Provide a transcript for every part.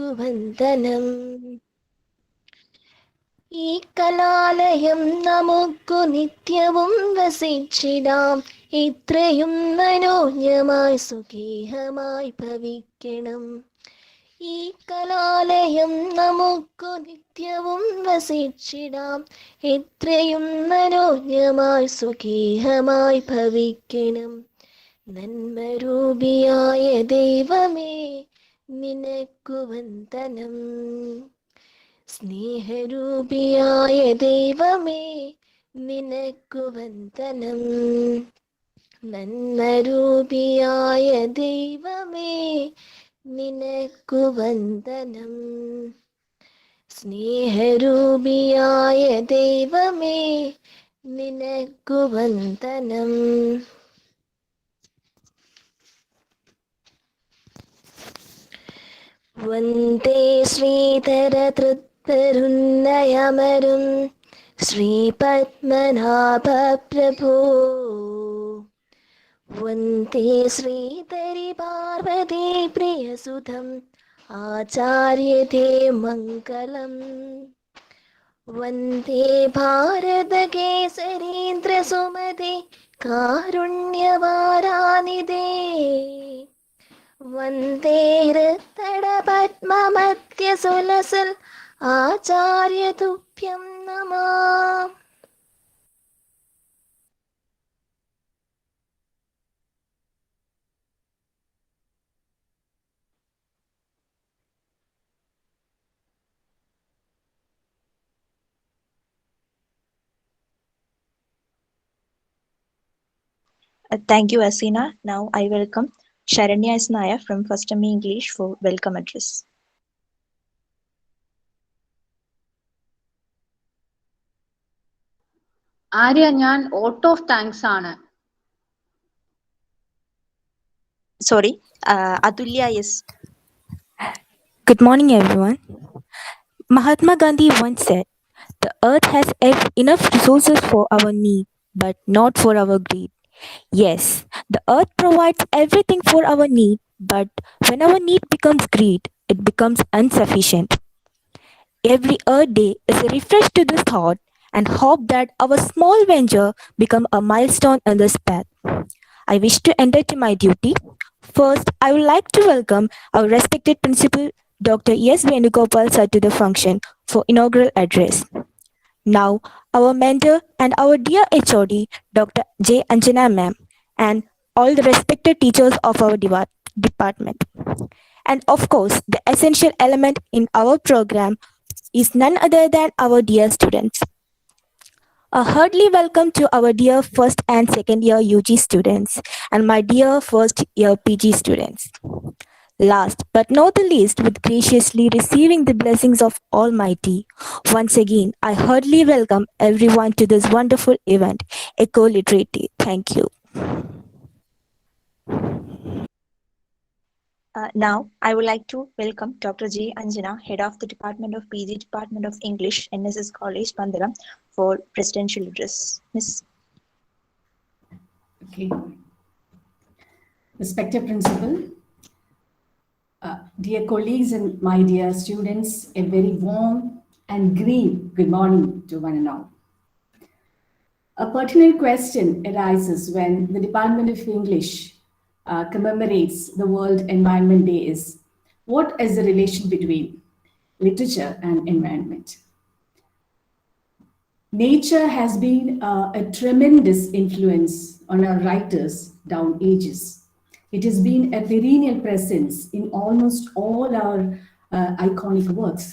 നിനക്കു വന്ദനം. ഈ കലാലയം നമുക്കു നിത്യവും വസിച്ചിടാം. ഇത്രയും മനോജ്ഞമായി സുഖേഹമായി ഭവിക്കണം. ഈ കലാലയം നമുക്കു നിത്യവും വസിച്ചിടാം. ഇത്രയും മനോജ്ഞമായി സുഖേഹമായി ഭവിക്കണം. നന്മരൂപിയായ ദൈവമേ നിനക്കു വന്ദനം. സ്നേഹരൂപിയായ ദൈവമേ നിനക്കു വന്ദനം. നന്മരൂപിയായ ദൈവമേ നിനക്കു വന്ദനം. സ്നേഹരൂപിയായ ദൈവമേ നിനക്കു വന്ദനം. വന്ദേ ശ്രീധര തൃപ്പരുന്നയമരും ശ്രീപത്മനാഭ പ്രഭോ. വന്ദേ ശ്രീധരി പാർവതി പ്രിയസുതം ആചാര്യതേ മംഗളം. വന്ദേ ഭാരത കേസരീന്ദ്ര സുമതി കാരുണ്യവാരാനിധേ. വന്ദേ ഹൃത്തട പദ്മമധ്യ സുലസൽ ആചാര്യ തുഭ്യം നമഃ. Thank you, Asina. Now I welcome Sharanya S. Nair from First ME English for welcome address. Arya, ഞാൻ ഔട്ട് ഓഫ് താങ്ക്സ് ആണ്. Sorry, Atulya, yes. Good morning, everyone. Mahatma Gandhi once said, "The earth has enough resources for our need, but not for our greed." Yes, the earth provides everything for our need, but when our need becomes greed, it becomes insufficient. Every Earth Day is a refresh to this thought and hope that our small venture become a milestone in this path. I wish to enter to my duty. First, I would like to welcome our respected Principal Dr. S. Venugopal sir to the function for inaugural address. Now, our mentor and our dear HOD, Dr. J. Anjana ma'am, and all the respected teachers of our department. And of course, the essential element in our program is none other than our dear students. A hearty welcome to our dear first and second year UG students and my dear first year PG students. Last but not the least, with graciously receiving the blessings of Almighty, once again, I heartily welcome everyone to this wonderful event, Eco-Literati. Thank you. Now, I would like to welcome Dr. J. Anjana, Head of the Department of PG, Department of English, NSS College, Pandalam, for presidential address. Miss. Okay. Respected Principal, dear colleagues and my dear students, a very warm and green good morning to one and all. A pertinent question arises when the Department of English commemorates the World Environment Day is, what is the relation between literature and environment? Nature has been a tremendous influence on our writers down ages. It has been a perennial presence in almost all our iconic works.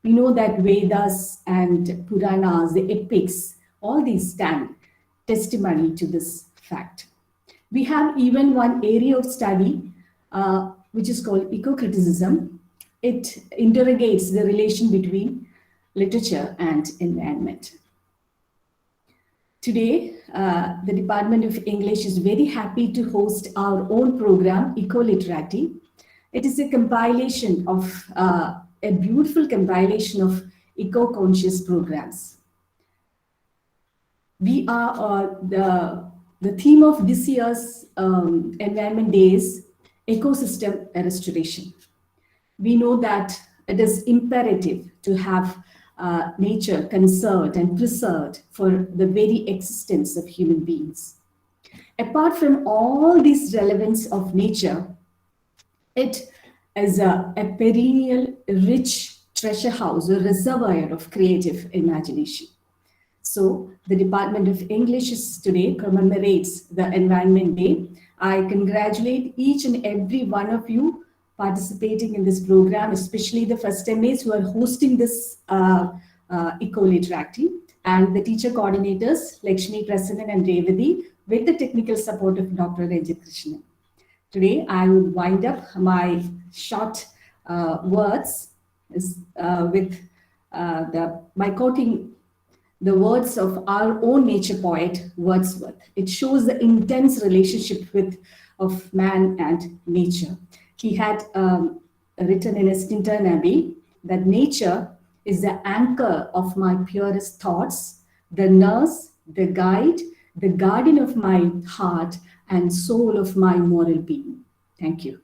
We know that Vedas and Puranas, the epics, all these stand testimony to this fact. We have even one area of study which is called eco-criticism. It interrogates the relation between literature and environment. Today, the Department of English is very happy to host our own program, Eco-Literati. It is a compilation of, a beautiful compilation of eco-conscious programs. We are the theme of this year's Environment Day is ecosystem restoration. we know that it is imperative to have nature conserved and preserved for the very existence of human beings. Apart from all this relevance of nature, it is a perennial, rich treasure house, a reservoir of creative imagination. So the Department of English today commemorates the Environment Day. I congratulate each and every one of you participating in this program, especially the first MAs who are hosting this Eco-Literati, and the teacher coordinators, Lakshmi, Prasannan, and Revati, with the technical support of Dr. Ranjit Krishnan. Today, I will wind up my short words by quoting the words of our own nature poet, Wordsworth. It shows the intense relationship of man and nature. He had written in his Tintern Abbey that nature is the anchor of my purest thoughts, the nurse, the guide, the guardian of my heart and soul of my moral being. Thank you.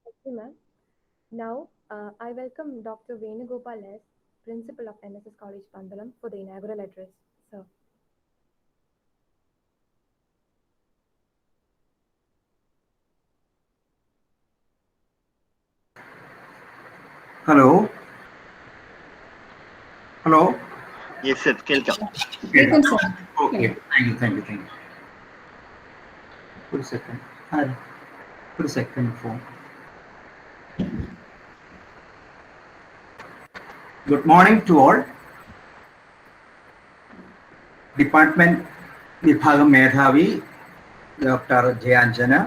Thank you, ma'am. Now, I welcome Dr. Venugopal S., Principal of NSS College, Pandalam, for the inaugural address. Sir. Hello. Hello. Yes, sir. Welcome. Welcome, sir. Okay. Thank you. Put a second. Put a second phone. Good morning to all. Department Vibhagam Medhavi, Dr. J. Anjana,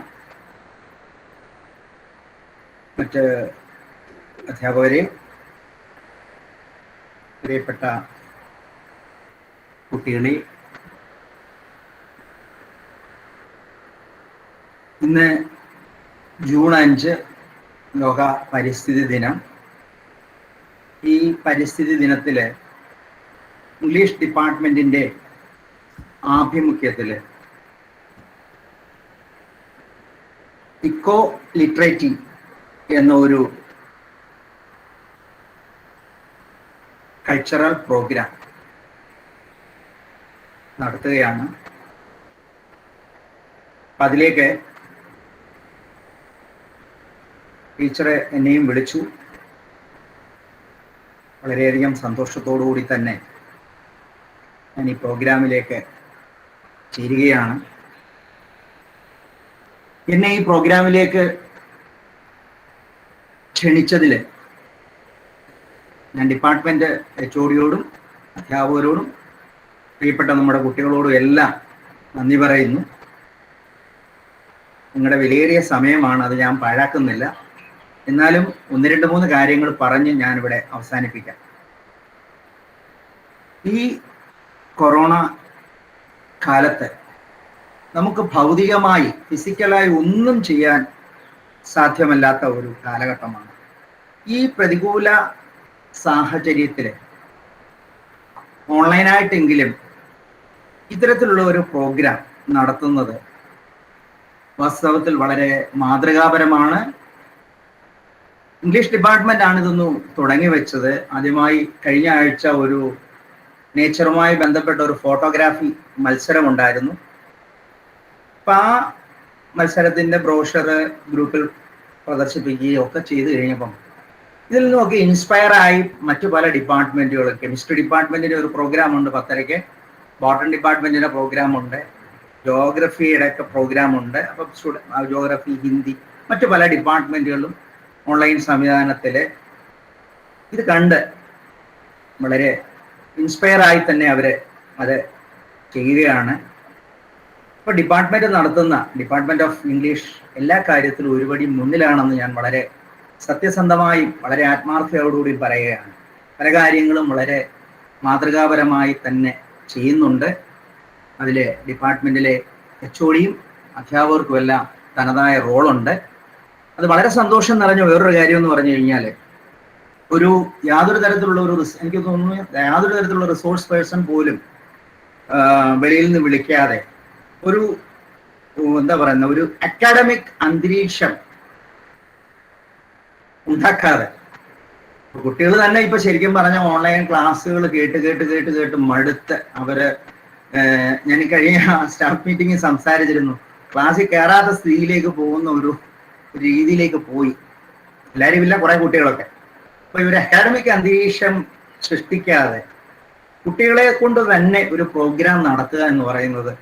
അധ്യാപകരെ, പ്രിയപ്പെട്ട കുട്ടികളെ, ഇന്ന് June 5 ലോക പരിസ്ഥിതി ദിനം. ഈ പരിസ്ഥിതി ദിനത്തിൽ ഇംഗ്ലീഷ് ഡിപ്പാർട്ട്മെൻറ്റിൻ്റെ ആഭിമുഖ്യത്തിൽ ഇക്കോ-ലിറ്ററേറ്റി എന്ന ഒരു കൾച്ചറൽ പ്രോഗ്രാം നടത്തുകയാണ്. അതിലേക്ക് ടീച്ചറെ എന്നെയും വിളിച്ചു. വളരെയധികം സന്തോഷത്തോടുകൂടി തന്നെ ഞാൻ ഈ പ്രോഗ്രാമിലേക്ക് ചേരുകയാണ്. എന്നെ ഈ പ്രോഗ്രാമിലേക്ക് ക്ഷണിച്ചതിൽ ഞാൻ ഡിപ്പാർട്ട്മെൻറ്റ് HOD-യോടും അധ്യാപകരോടും പ്രിയപ്പെട്ട നമ്മുടെ കുട്ടികളോടും എല്ലാം നന്ദി പറയുന്നു. നിങ്ങളുടെ വിലയേറിയ സമയമാണ്, അത് ഞാൻ പാഴാക്കുന്നില്ല. എന്നാലും 1-2-3 കാര്യങ്ങൾ പറഞ്ഞ് ഞാനിവിടെ അവസാനിപ്പിക്കാം. ഈ കൊറോണ കാലത്ത് നമുക്ക് ഭൗതികമായി ഫിസിക്കലായി ഒന്നും ചെയ്യാൻ സാധ്യമല്ലാത്ത ഒരു കാലഘട്ടമാണ്. ഈ പ്രതികൂല സാഹചര്യത്തിൽ ഓൺലൈനായിട്ടെങ്കിലും ഇത്തരത്തിലുള്ള ഒരു പ്രോഗ്രാം നടത്തുന്നത് വാസ്തവത്തിൽ വളരെ മാതൃകാപരമാണ്. ഇംഗ്ലീഷ് ഡിപ്പാർട്ട്മെന്റ് ആണ് ഇതൊന്നും തുടങ്ങി വെച്ചത്. ആദ്യമായി കഴിഞ്ഞ ആഴ്ച ഒരു നേച്ചറുമായി ബന്ധപ്പെട്ട ഒരു ഫോട്ടോഗ്രാഫി മത്സരം ഉണ്ടായിരുന്നു. അപ്പം ആ മത്സരത്തിൻ്റെ ബ്രോഷർ ഗ്രൂപ്പിൽ പ്രദർശിപ്പിക്കുകയും ഒക്കെ ചെയ്തു കഴിഞ്ഞപ്പം ഇതിൽ നിന്നൊക്കെ ഇൻസ്പയറായി മറ്റു പല ഡിപ്പാർട്ട്മെൻറ്റുകൾ, കെമിസ്ട്രി ഡിപ്പാർട്ട്മെൻറ്റിൻ്റെ ഒരു പ്രോഗ്രാം ഉണ്ട് 10:30, ബോട്ടണി ഡിപ്പാർട്ട്മെൻറ്റിൻ്റെ പ്രോഗ്രാം ഉണ്ട്, ജോഗ്രഫിയുടെ ഒക്കെ പ്രോഗ്രാം ഉണ്ട്. അപ്പം ജോഗ്രഫി, ഹിന്ദി, മറ്റു പല ഡിപ്പാർട്ട്മെൻറ്റുകളും ഓൺലൈൻ സംവിധാനത്തിൽ ഇത് കണ്ട് വളരെ ഇൻസ്പയറായി തന്നെ അവർ അത് ചെയ്യുകയാണ്. ഇപ്പോൾ ഡിപ്പാർട്ട്മെൻറ്റ് ഓഫ് ഇംഗ്ലീഷ് എല്ലാ കാര്യത്തിലും ഒരുപടി മുന്നിലാണെന്ന് ഞാൻ വളരെ സത്യസന്ധമായി വളരെ ആത്മാർത്ഥതയോടുകൂടി പറയുകയാണ്. പല കാര്യങ്ങളും വളരെ മാതൃകാപരമായി തന്നെ ചെയ്യുന്നുണ്ട്. അതിൽ ഡിപ്പാർട്ട്മെൻറ്റിലെ HOD-യും അധ്യാപകർക്കുമെല്ലാം തനതായ റോളുണ്ട്. അത് വളരെ സന്തോഷം നിറഞ്ഞ വേറൊരു കാര്യം എന്ന് പറഞ്ഞു കഴിഞ്ഞാൽ യാതൊരു തരത്തിലുള്ള എനിക്ക് തോന്നുന്നു യാതൊരു തരത്തിലുള്ള റിസോഴ്സ് പേഴ്സൺ പോലും വെളിയിൽ നിന്ന് വിളിക്കാതെ ഒരു എന്താ പറയുന്ന ഒരു അക്കാഡമിക് അന്തരീക്ഷം ഉണ്ടാക്കാതെ കുട്ടികൾ തന്നെ ഇപ്പൊ ശരിക്കും പറഞ്ഞ ഓൺലൈൻ ക്ലാസ്സുകൾ കേട്ട് മടുത്ത് അവര് ഞാൻ കഴിഞ്ഞ സ്റ്റാഫ് മീറ്റിംഗിൽ സംസാരിച്ചിരുന്നു, ക്ലാസ്സിൽ കയറാത്ത സ്ഥിതിയിലേക്ക് പോകുന്ന ഒരു രീതിയിലേക്ക് പോയി എല്ലാവരും ഇല്ല, കുറെ കുട്ടികളൊക്കെ. അപ്പൊ ഇവർ അക്കാഡമിക് അന്തരീക്ഷം സൃഷ്ടിക്കാതെ കുട്ടികളെ കൊണ്ട് തന്നെ ഒരു പ്രോഗ്രാം നടത്തുക എന്ന് പറയുന്നത്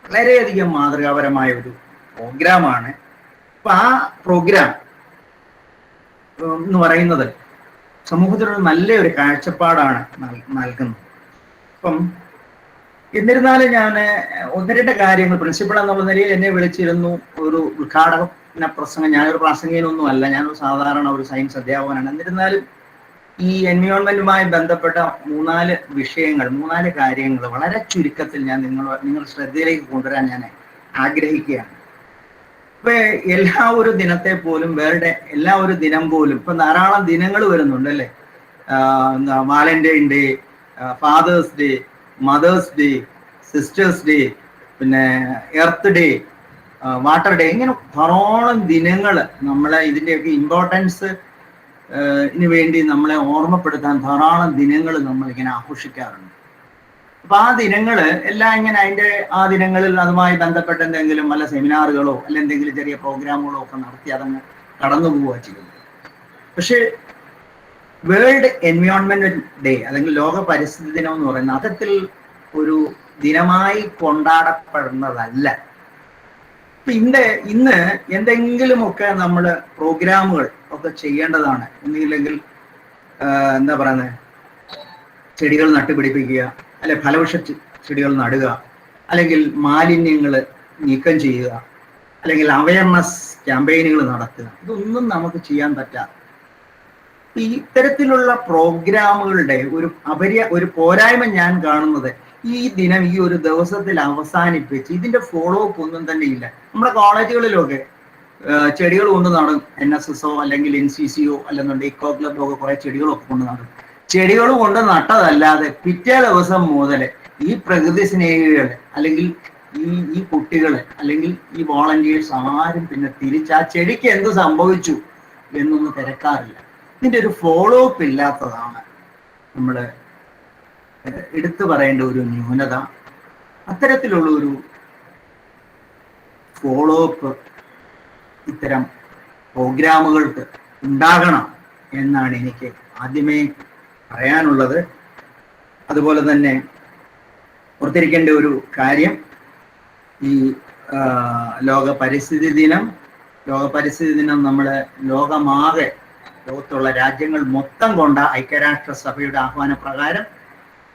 വളരെയധികം മാതൃകാപരമായ ഒരു പ്രോഗ്രാമാണ്. അപ്പൊ ആ പ്രോഗ്രാം എന്ന് പറയുന്നത് സമൂഹത്തിനൊരു നല്ലൊരു കാഴ്ചപ്പാടാണ് നൽകുന്നത്. അപ്പം എന്നിരുന്നാലും ഞാൻ ഒന്ന് രണ്ട് കാര്യങ്ങൾ, പ്രിൻസിപ്പൾ എന്നുള്ള നിലയിൽ എന്നെ വിളിച്ചിരുന്നു ഒരു ഉദ്ഘാടന പ്രസംഗം, ഞാനൊരു പ്രാസംഗികനൊന്നും അല്ല, ഞാനൊരു സാധാരണ ഒരു സയൻസ് അധ്യാപകനാണ്. എന്നിരുന്നാലും ഈ എൻവയോൺമെന്റുമായി ബന്ധപ്പെട്ട മൂന്നാല് വിഷയങ്ങൾ, മൂന്നാല് കാര്യങ്ങൾ വളരെ ചുരുക്കത്തിൽ ഞാൻ നിങ്ങളുടെ ശ്രദ്ധയിലേക്ക് കൊണ്ടുവരാൻ ഞാൻ ആഗ്രഹിക്കുകയാണ്. ഇപ്പൊ എല്ലാ ഒരു ദിനത്തെ പോലും എല്ലാ ഒരു ദിനം പോലും ഇപ്പൊ ധാരാളം ദിനങ്ങൾ വരുന്നുണ്ട് അല്ലേ. Valentine day, father's day, mother's day, sisters day, പിന്നെ എർത്ത് ഡേ, വാട്ടർ ഡേ, ഇങ്ങനെ ധാരാളം ദിനങ്ങൾ നമ്മളെ ഇതിൻ്റെയൊക്കെ ഇമ്പോർട്ടൻസ് വേണ്ടി നമ്മളെ ഓർമ്മപ്പെടുത്താൻ ധാരാളം ദിനങ്ങൾ നമ്മളിങ്ങനെ ആഘോഷിക്കാറുണ്ട്. അപ്പൊ ആ ദിനങ്ങൾ എല്ലാം ഇങ്ങനെ ആ ദിനങ്ങളിൽ അതുമായി ബന്ധപ്പെട്ട എന്തെങ്കിലും വല്ല സെമിനാറുകളോ അല്ല എന്തെങ്കിലും ചെറിയ പ്രോഗ്രാമുകളോ ഒക്കെ നടത്തി അതങ്ങ് കടന്നു പോവുക ചെയ്യുന്നത്. പക്ഷെ വേൾഡ് എൻവയോൺമെന്റ് ഡേ അല്ലെങ്കിൽ ലോക പരിസ്ഥിതി ദിനം എന്ന് പറയുന്ന അത്തരത്തിൽ ഒരു ദിനമായി കൊണ്ടാടപ്പെടുന്നതല്ല. ഇന്ന് എന്തെങ്കിലുമൊക്കെ നമ്മൾ പ്രോഗ്രാമുകൾ ഒക്കെ ചെയ്യേണ്ടതാണ്. ഒന്നുമില്ലെങ്കിൽ എന്താ പറയുന്നത്, ചെടികൾ നട്ടുപിടിപ്പിക്കുക, അല്ലെ ഫലവൃക്ഷ ചെടികൾ നടുക, അല്ലെങ്കിൽ മാലിന്യങ്ങൾ നീക്കം ചെയ്യുക, അല്ലെങ്കിൽ അവയർനെസ് ക്യാമ്പയിനുകൾ നടത്തുക. ഇതൊന്നും നമുക്ക് ചെയ്യാൻ പറ്റാതെ ഇത്തരത്തിലുള്ള പ്രോഗ്രാമുകളുടെ ഒരു പോരായ്മ ഞാൻ കാണുന്നത് ഈ ദിനം ഈ ഒരു ദിവസത്തിൽ അവസാനിപ്പിച്ച് ഇതിന്റെ ഫോളോ അപ്പ് ഒന്നും തന്നെ ഇല്ല. നമ്മുടെ കോളേജുകളിലൊക്കെ ചെടികൾ കൊണ്ട് നടും, NSSO അല്ലെങ്കിൽ NCCO അല്ലെന്നുണ്ടെങ്കിൽ ഇക്കോ ക്ലബോ ഒക്കെ കുറെ ചെടികളൊക്കെ കൊണ്ട് നടും. ചെടികൾ കൊണ്ട് നട്ടതല്ലാതെ പിറ്റേ ദിവസം മുതൽ ഈ പ്രകൃതി സ്നേഹികൾ അല്ലെങ്കിൽ ഈ കുട്ടികൾ അല്ലെങ്കിൽ ഈ വോളണ്ടിയേഴ്സ് ആരും പിന്നെ തിരിച്ച് ആ ചെടിക്ക് എന്ത് സംഭവിച്ചു എന്നൊന്നും തിരക്കാറില്ല. ഇതിന്റെ ഒരു ഫോളോ അപ്പ് ഇല്ലാത്തതാണ് നമ്മൾ എടുത്തു പറയേണ്ട ഒരു ന്യൂനത. അത്തരത്തിലുള്ള ഒരു ഫോളോ അപ്പ് ഇത്തരം പ്രോഗ്രാമുകൾക്ക് ഉണ്ടാകണം എന്നാണ് എനിക്ക് ആദ്യമേ പറയാനുള്ളത്. അതുപോലെ തന്നെ ഓർത്തിരിക്കേണ്ട ഒരു കാര്യം, ഈ ലോക പരിസ്ഥിതി ദിനം നമ്മുടെ ലോകമാകെ, ലോകത്തുള്ള രാജ്യങ്ങൾ മൊത്തം ഐക്യരാഷ്ട്ര സഭയുടെ ആഹ്വാനപ്രകാരം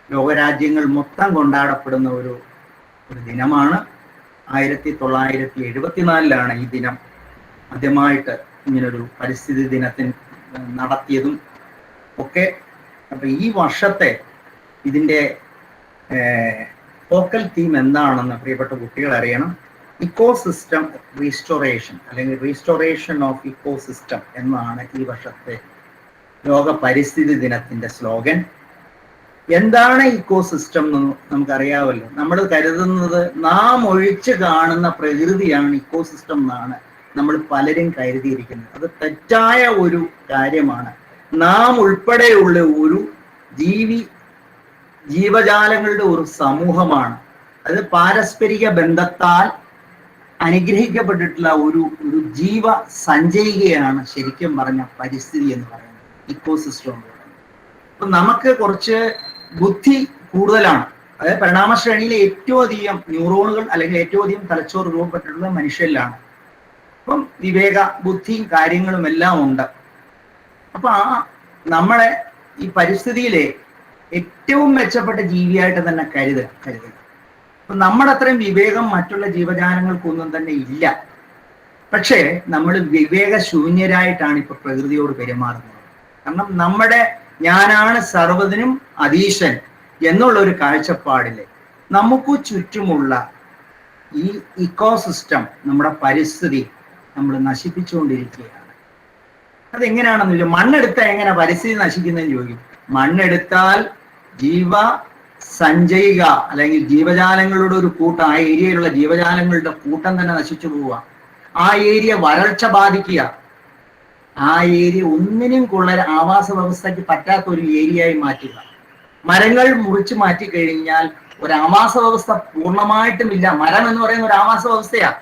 ലോകരാജ്യങ്ങൾ മൊത്തം കൊണ്ടാടപ്പെടുന്ന ഒരു ദിനമാണ്. 1974 ഈ ദിനം ആദ്യമായിട്ട് ഇങ്ങനൊരു പരിസ്ഥിതി ദിനത്തിന് നടത്തിയതും ഒക്കെ. അപ്പൊ ഈ വർഷത്തെ ഇതിൻ്റെ ഫോക്കൽ തീം എന്താണെന്ന് പ്രിയപ്പെട്ട കുട്ടികൾ അറിയണം. ഇക്കോസിസ്റ്റം റീസ്റ്റോറേഷൻ അല്ലെങ്കിൽ റീസ്റ്റോറേഷൻ ഓഫ് ഇക്കോസിസ്റ്റം എന്നാണ് ഈ വർഷത്തെ ലോക പരിസ്ഥിതി ദിനത്തിന്റെ സ്ലോഗൻ. എന്താണ് ഇക്കോസിസ്റ്റം എന്ന് നമുക്കറിയാമല്ലോ. നമ്മൾ കരുതുന്നത് നാം ഒഴിച്ച് കാണുന്ന പ്രകൃതിയാണ് ഇക്കോസിസ്റ്റം എന്നാണ് നമ്മൾ പലരും കരുതിയിരിക്കുന്നത്. അത് തെറ്റായ ഒരു കാര്യമാണ്. നാം ഉൾപ്പെടെയുള്ള ഒരു ജീവജാലങ്ങളുടെ ഒരു സമൂഹമാണ്. അത് പാരസ്പരിക ബന്ധത്താൽ അനുഗ്രഹിക്കപ്പെട്ടിട്ടുള്ള ഒരു ജീവ സഞ്ചയികയാണ് ശരിക്കും പറഞ്ഞ പരിസ്ഥിതി എന്ന് പറയുന്നത്, ഇക്കോസിസ്റ്റം എന്ന് പറയുന്നത്. അപ്പൊ നമുക്ക് കുറച്ച് ബുദ്ധി കൂടുതലാണ്. അതായത് പരിണാമശ്രേണിയിലെ ഏറ്റവും അധികം ന്യൂറോണുകൾ അല്ലെങ്കിൽ ഏറ്റവും അധികം തലച്ചോറ് രൂപപ്പെട്ടിട്ടുള്ളത് മനുഷ്യരിലാണ്. അപ്പം വിവേക ബുദ്ധിയും കാര്യങ്ങളും എല്ലാം ഉണ്ട്. അപ്പൊ നമ്മളെ ഈ പരിസ്ഥിതിയിലെ ഏറ്റവും മെച്ചപ്പെട്ട ജീവിയായിട്ട് തന്നെ കരുതുക. അപ്പൊ നമ്മുടെ അത്രയും വിവേകം മറ്റുള്ള ജീവജാലങ്ങൾക്കൊന്നും തന്നെ ഇല്ല. പക്ഷേ നമ്മൾ വിവേകശൂന്യരായിട്ടാണ് ഇപ്പൊ പ്രകൃതിയോട് പെരുമാറുന്നത്. കാരണം ഞാനാണ് സർവ്വതിനും അധീശൻ എന്നുള്ള ഒരു കാഴ്ചപ്പാടില് നമുക്ക് ചുറ്റുമുള്ള ഈ ഇക്കോസിസ്റ്റം, നമ്മുടെ പരിസ്ഥിതി നമ്മൾ നശിപ്പിച്ചുകൊണ്ടിരിക്കുകയാണ്. അതെങ്ങനെയാണെന്ന് ചോദിച്ചാൽ, മണ്ണെടുത്താൽ എങ്ങനെ പരിസ്ഥിതി നശിക്കുന്നതെന്ന് ചോദിക്കും. മണ്ണെടുത്താൽ സഞ്ചയിക അല്ലെങ്കിൽ ജീവജാലങ്ങളുടെ ഒരു കൂട്ടം, ആ ഏരിയയിലുള്ള ജീവജാലങ്ങളുടെ കൂട്ടം തന്നെ നശിച്ചു പോവുക, ആ ഏരിയ വരൾച്ച ബാധിക്കുക, ആ ഏരിയ ഒന്നിനും കൊള്ളാൻ ആവാസ വ്യവസ്ഥയ്ക്ക് പറ്റാത്ത ഒരു ഏരിയയായി മാറ്റുക. മരങ്ങൾ മുറിച്ചു മാറ്റി കഴിഞ്ഞാൽ ഒരു ആവാസ വ്യവസ്ഥ പൂർണ്ണമായിട്ടും ഇല്ല. മരം എന്ന് പറയുന്ന ഒരു ആവാസ വ്യവസ്ഥയാണ്.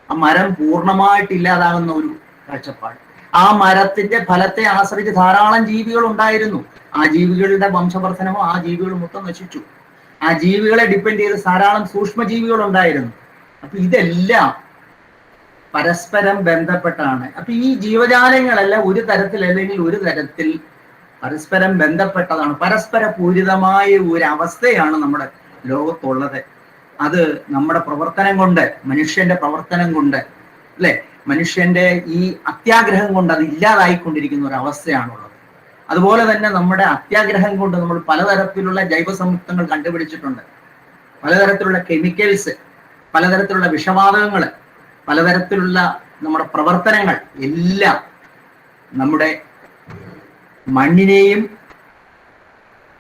ആ മരം പൂർണ്ണമായിട്ട് ഇല്ലാതാകുന്ന ഒരു കാഴ്ചപ്പാട്. ആ മരത്തിന്റെ ഫലത്തെ ആശ്രയിച്ച് ധാരാളം ജീവികൾ ഉണ്ടായിരുന്നു. ആ ജീവികളുടെ വംശവർദ്ധനമോ ആ ജീവികൾ മൊത്തം നശിച്ചു. ആ ജീവികളെ ഡിപ്പെൻഡ് ചെയ്ത് ധാരാളം സൂക്ഷ്മജീവികൾ ഉണ്ടായിരുന്നു. അപ്പൊ ഇതെല്ലാം പരസ്പരം ബന്ധപ്പെട്ടാണ്. അപ്പൊ ഈ ജീവജാലങ്ങളെല്ലാം ഒരു തരത്തിൽ അല്ലെങ്കിൽ ഒരു തരത്തിൽ പരസ്പരം ബന്ധപ്പെട്ടതാണ്. പരസ്പര പൂരിതമായ ഒരു അവസ്ഥയാണ് നമ്മുടെ ലോകത്തുള്ളത്. അത് നമ്മുടെ പ്രവർത്തനം കൊണ്ട്, മനുഷ്യന്റെ പ്രവർത്തനം കൊണ്ട്, അല്ലെ, മനുഷ്യന്റെ ഈ അത്യാഗ്രഹം കൊണ്ട് അത് ഇല്ലാതായിക്കൊണ്ടിരിക്കുന്ന ഒരു അവസ്ഥയാണുള്ളത്. അതുപോലെ തന്നെ നമ്മുടെ അത്യാഗ്രഹം കൊണ്ട് നമ്മൾ പലതരത്തിലുള്ള ജൈവ സംയുക്തങ്ങൾ കണ്ടുപിടിച്ചിട്ടുണ്ട്. പലതരത്തിലുള്ള കെമിക്കൽസ്, പലതരത്തിലുള്ള വിഷവാതകങ്ങൾ, പലതരത്തിലുള്ള നമ്മുടെ പ്രവർത്തനങ്ങൾ എല്ലാം നമ്മുടെ മണ്ണിനെയും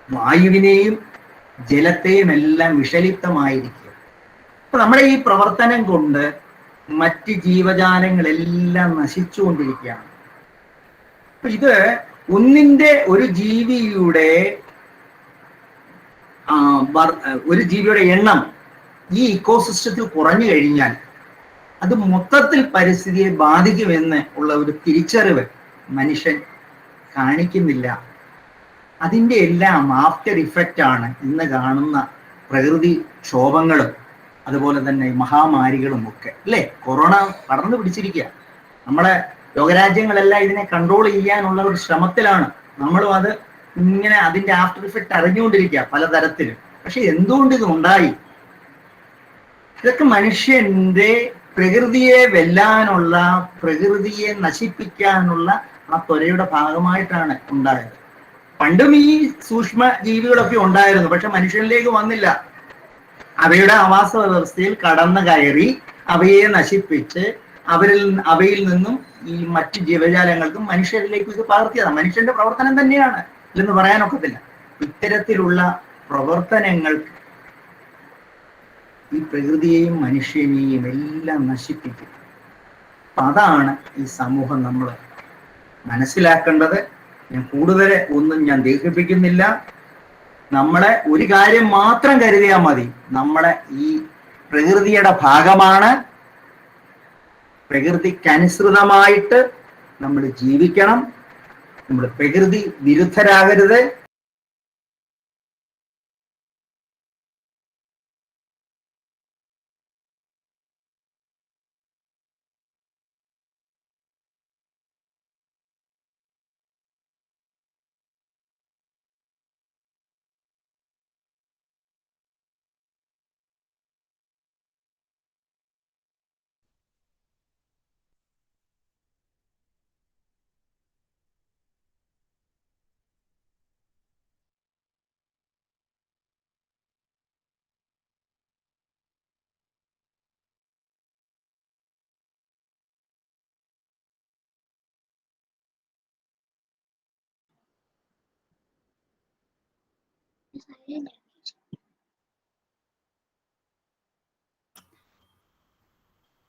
വായുവിനെയും ജലത്തെയും എല്ലാം വിഷലിപ്തമായിരിക്കുക. അപ്പൊ നമ്മുടെ ഈ പ്രവർത്തനം കൊണ്ട് മറ്റ് ജീവജാലങ്ങളെല്ലാം നശിച്ചുകൊണ്ടിരിക്കുകയാണ്. അപ്പൊ ഇത് ഒരു ജീവിയുടെ എണ്ണം ഈ ഇക്കോസിസ്റ്റത്തിൽ കുറഞ്ഞു കഴിഞ്ഞാൽ അത് മൊത്തത്തിൽ പരിസ്ഥിതിയെ ബാധിക്കുമെന്ന് ഉള്ള ഒരു തിരിച്ചറിവ് മനുഷ്യൻ കാണിക്കുന്നില്ല. അതിൻ്റെ എല്ലാം ആഫ്റ്റർ ഇഫക്റ്റ് ആണ് ഇന്ന് കാണുന്ന പ്രകൃതി ക്ഷോഭങ്ങളും അതുപോലെ തന്നെ മഹാമാരികളും ഒക്കെ, അല്ലേ? കൊറോണ പടർന്നു പിടിച്ചിരിക്കുക. നമ്മളെ ലോകരാജ്യങ്ങളെല്ലാം ഇതിനെ കൺട്രോൾ ചെയ്യാനുള്ള ഒരു ശ്രമത്തിലാണ്. നമ്മളും അത് ഇങ്ങനെ അതിൻ്റെ ആഫ്റ്റർ ഇഫക്റ്റ് അറിഞ്ഞുകൊണ്ടിരിക്കുക പലതരത്തിലും. പക്ഷെ എന്തുകൊണ്ട് ഇത് ഉണ്ടായി? ഇതൊക്കെ മനുഷ്യന്റെ പ്രകൃതിയെ വെല്ലാനുള്ള, പ്രകൃതിയെ നശിപ്പിക്കാനുള്ള ആ ത്വരയുടെ ഭാഗമായിട്ടാണ് ഉണ്ടായത്. പണ്ടും ഈ സൂക്ഷ്മ ജീവികളൊക്കെ ഉണ്ടായിരുന്നു, പക്ഷെ മനുഷ്യനിലേക്ക് വന്നില്ല. അവയുടെ ആവാസ വ്യവസ്ഥയിൽ കടന്നു കയറി അവയെ നശിപ്പിച്ച് അവയിൽ നിന്നും ഈ മറ്റ് ജീവജാലങ്ങൾക്കും മനുഷ്യരിലേക്കും ഇത് പകർത്തിയതാണ്. മനുഷ്യന്റെ പ്രവർത്തനം തന്നെയാണ്, ഇല്ലെന്ന് പറയാനൊക്കത്തില്ല. ഇത്തരത്തിലുള്ള പ്രവർത്തനങ്ങൾ ഈ പ്രകൃതിയെയും മനുഷ്യനെയും എല്ലാം നശിപ്പിക്കും. അപ്പൊ അതാണ് ഈ സമൂഹം നമ്മൾ മനസ്സിലാക്കേണ്ടത്. ഞാൻ കൂടുതൽ ഒന്നും ഞാൻ ദീർഘിപ്പിക്കുന്നില്ല. നമ്മളെ ഒരു കാര്യം മാത്രം കരുതിയാൽ മതി, നമ്മളെ ഈ പ്രകൃതിയുടെ ഭാഗമാണ്. പ്രകൃതിക്കനുസൃതമായിട്ട് നമ്മൾ ജീവിക്കണം. നമ്മൾ പ്രകൃതി വിരുദ്ധരാകരുത്.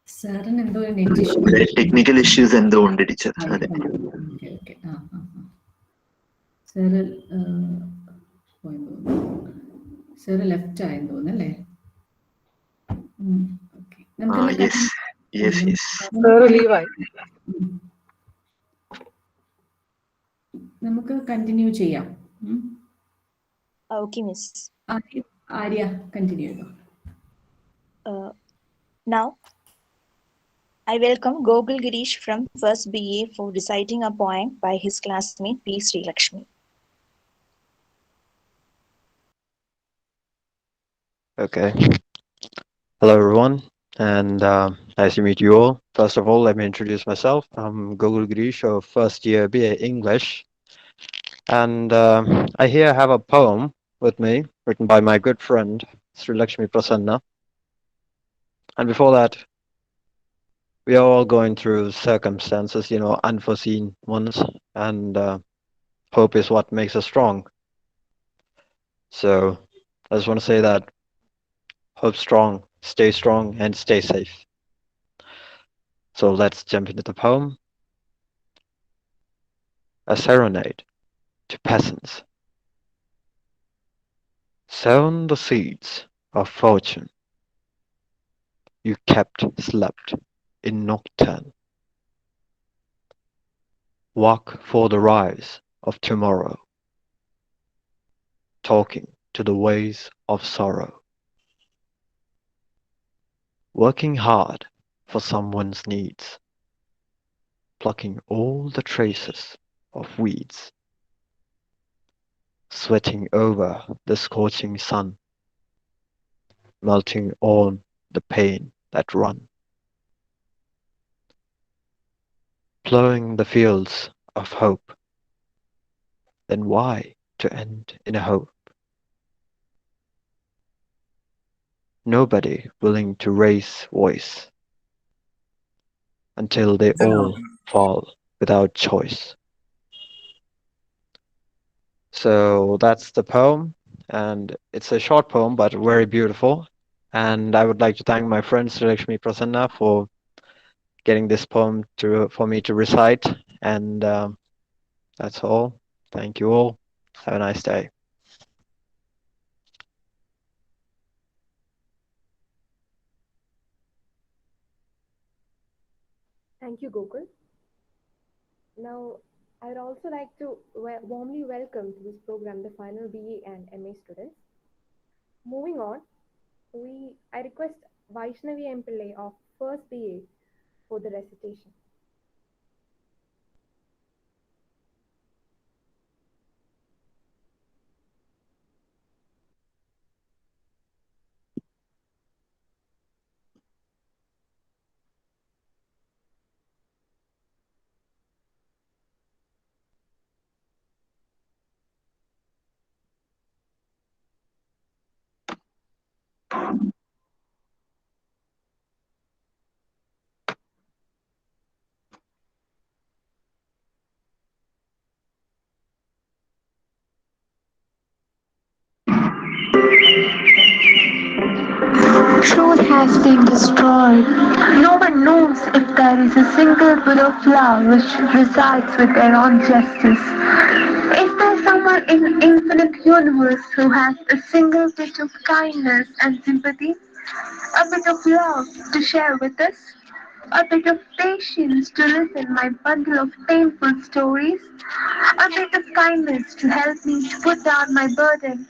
സാറിന് എന്തോ നെറ്റ് ഇഷ്യൂ, ടെക്നിക്കൽ ഇഷ്യൂസ് എന്തോ ഉണ്ട് ടീച്ചർ. അതെ, സാറ് സാറ് ലെഫ്റ്റ് ആയെന്ന് തോന്നുന്നല്ലേ? നമുക്ക് കണ്ടിന്യൂ ചെയ്യാം. Okay, miss. ആര്യ കണ്ടിന്യൂ ചെയ്തോ. Now, I welcome Gokul Girish from first BA for reciting a poem by his classmate P. Sri Lakshmi. Okay. Hello, everyone, and nice to meet you all. First of all, let me introduce myself. I'm Gokul Girish of first year BA English, and I here have a poem with me written by my good friend Sri Lakshmi Prasanna. And before that, we are all going through circumstances, unforeseen ones, and hope is what makes us strong. So I just want to say that hope strong, and stay safe. So let's jump into the poem. A serenade to peasants. Sown the seeds of fortune, you slept in nocturne. Walk for the rise of tomorrow, talking to the ways of sorrow. Working hard for someone's needs, plucking all the traces of weeds. Sweating over the scorching sun, melting on the pain that run. Plowing the fields of hope, then why to end in a hope? Nobody willing to raise voice until they all fall without choice. So that's the poem, and it's a short poem but very beautiful. And I would like to thank my friend Srilakshmi Prasanna for getting this poem for me to recite. And that's all. Thank you all. Have a nice day. Thank you, Gokul. Now, I'd also like to warmly welcome to this program the final BA and MA students. Moving on, I request Vaishnavi M. Pillai of first BA for the recitation. Truth has been destroyed. No one knows if there is a single bit of love which resides with their own justice. Is there someone in the infinite universe who has a single bit of kindness and sympathy? A bit of love to share with us? A bit of patience to listen my bundle of painful stories? A bit of kindness to help me to put down my burden?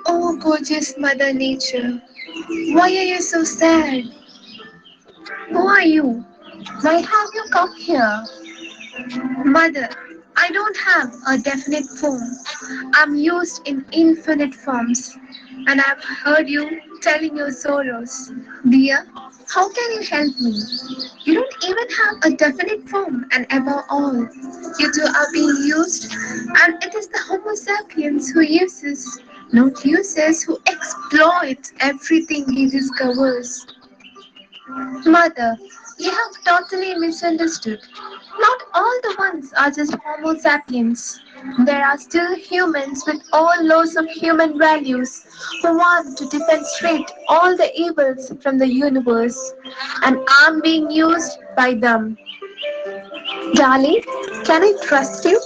Oh, gorgeous Mother Nature, why are you so sad? Who are you? Why have you come here? Mother, I don't have a definite form. I'm used in infinite forms. And I've heard you telling your sorrows. Dear, how can you help me? You don't even have a definite form, and above all, you two are being used, and it is the Homo sapiens who uses, not users who exploit everything he discovers. Mother, you have totally misunderstood. Not all the ones are just Homo sapiens. There are still humans with all laws of human values who want to demonstrate all the evils from the universe, and I'm being used by them. Darling, can I trust you?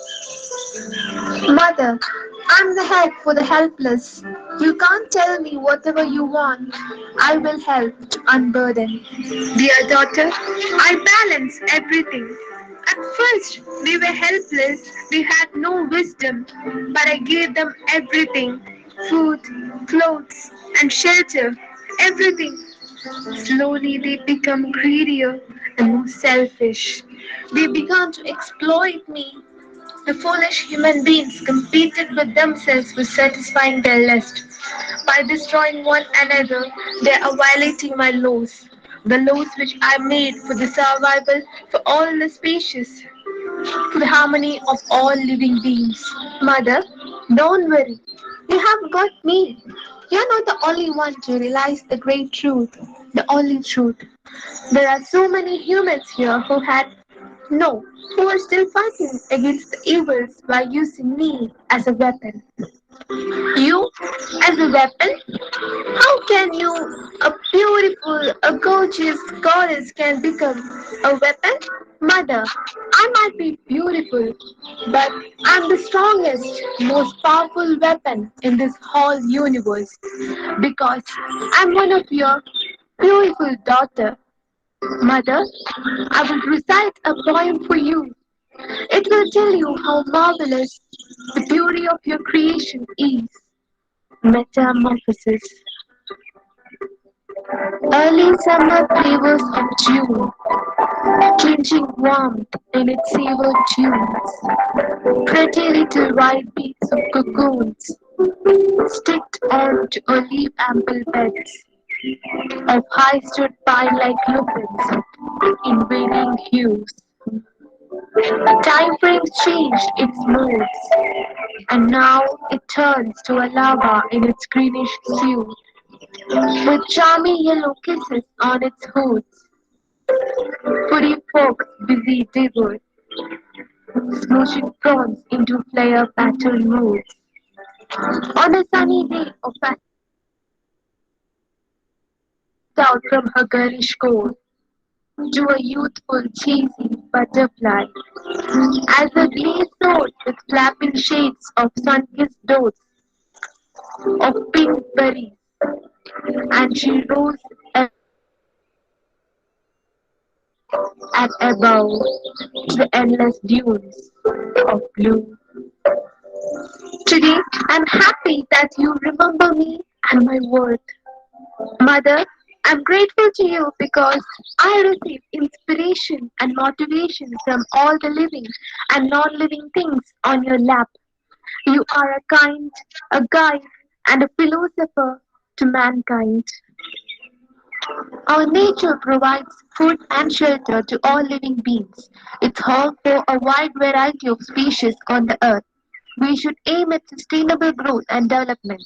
Mother, I'm the help for the helpless. You can't tell me whatever you want. I will help to unburden. Dear daughter, I balance everything. At first, they were helpless, they had no wisdom, but I gave them everything: food, clothes, and shelter. Everything. Slowly, they become greedier and more selfish. They began to exploit me. The foolish human beings competed with themselves for satisfying their lust. By destroying one another, they are violating my laws, the laws which I made for the survival for all the species, for the harmony of all living beings. Mother, don't worry. You have got me. You're not the only one to realize the great truth, the only truth. There are so many humans here who are still fighting against the evils by using me as a weapon. You as a weapon? How can you, a beautiful, a gorgeous goddess, can become a weapon? Mother, I might be beautiful, but I'm the strongest, most powerful weapon in this whole universe because I'm one of your beautiful daughter. Mother, I will recite a poem for you. It will tell you how marvelous the beauty of your creation is. Metamorphosis. Early summer flavors of June, changing warmth in its savor tunes. Pretty little white beads of cocoons, sticked onto olive ample beds of high-stood pine-like lupins in varying hues. Time frames changed its moods, and now it turns to a lava in its greenish hue, with charming yellow kisses on its hoods. Foodie folks busy diggers, smooshing prawns into flare pattern moods. On a sunny day of passed out from her girlish core to a youthful cheesy butterfly, as the glaze soared with flapping shades of sun-kissed dots of pink berries, and she rose and above to the endless dunes of blue. Today, I'm happy that you remember me and my worth. Mother, I'm grateful to you because I receive inspiration and motivation from all the living and non-living things on your lap. You are a kind, a guide, and a philosopher to mankind. Our nature provides food and shelter to all living beings. It's home for a wide variety of species on the earth. We should aim at sustainable growth and development.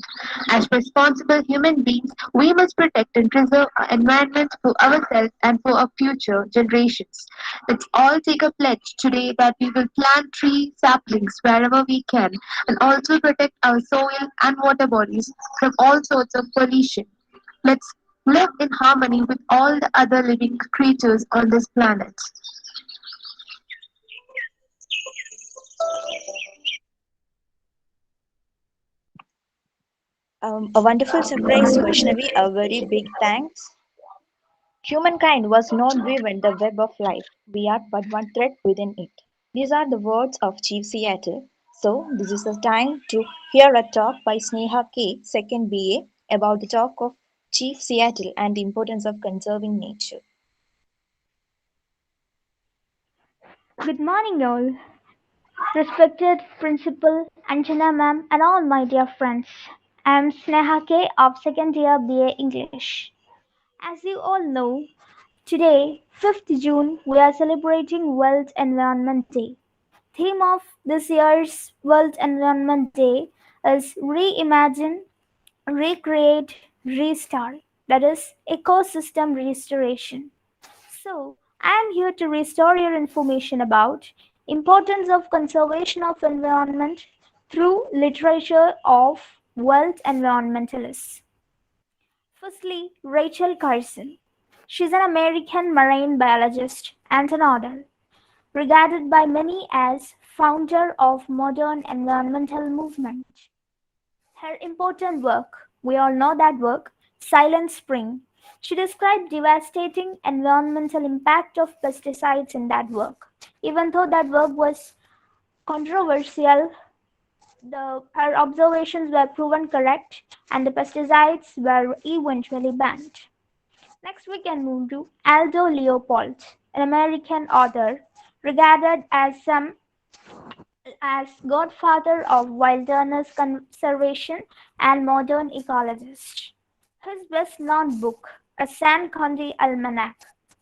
As responsible human beings, we must protect and preserve our environment for ourselves and for our future generations. Let's all take a pledge today that we will plant tree saplings wherever we can and also protect our soil and water bodies from all sorts of pollution. Let's live in harmony with all the other living creatures on this planet. A wonderful surprise, Vaishnavi. A very big thanks. Humankind was not woven the web of life. We are but one thread within it. These are the words of Chief Seattle. So, this is the time to hear a talk by Sneha K, 2nd BA, about the talk of Chief Seattle and the importance of conserving nature. Good morning, all. Respected Principal Anjana ma'am and all my dear friends. I am Sneha K of 2nd year BA English. As you all know, today, 5th June, we are celebrating World Environment Day. Theme of this year's World Environment Day is Reimagine, Recreate, Restart. That is ecosystem restoration. So, I am here to restore your information about importance of conservation of environment through literature of world environmentalists. Firstly, Rachel Carson. She's an American marine biologist and an author, regarded by many as founder of modern environmental movement. Her important work, we all know that work, Silent Spring. She described devastating environmental impact of pesticides in that work. Even though that work was controversial, her observations were proven correct and the pesticides were eventually banned. Next we can move to Aldo Leopold, an American author regarded as godfather of wilderness conservation and modern ecologist. His best-known book, A San County Almanac,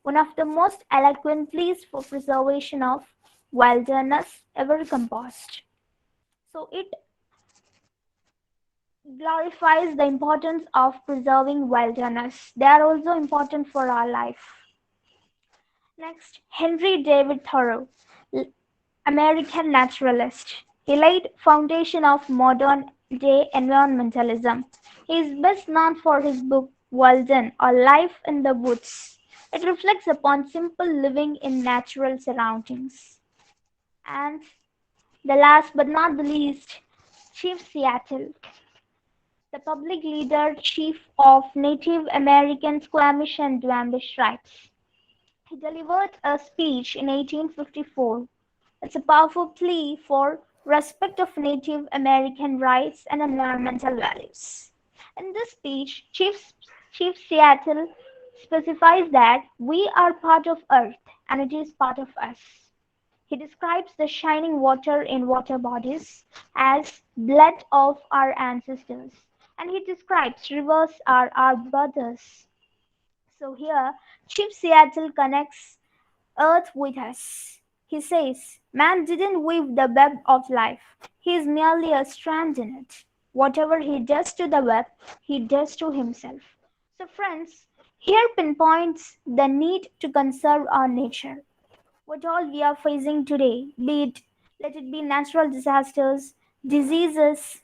one of the most eloquent pleas for preservation of wilderness ever composed. So it glorifies the importance of preserving wilderness. They are also important for our life. Next, Henry David Thoreau, American naturalist. He laid foundation of modern Day environmentalism. He is best known for his book Walden or Life in the Woods. It reflects upon simple living in natural surroundings. And the last but not the least, Chief Seattle, the public leader, chief of Native American Squamish and Duwamish tribes. He delivered a speech in 1854. It's a powerful plea for respect of Native American rights and environmental values. In this speech, Chief Seattle specifies that we are part of Earth and it is part of us. He describes the shining water in water bodies as blood of our ancestors, and he describes rivers are our brothers. So here, Chief Seattle connects Earth with us. He says, man didn't weave the web of life, he is merely a strand in it. Whatever he does to the web, he does to himself. So, friends, here pinpoints the need to conserve our nature. What all we are facing today, be it let it be natural disasters, diseases,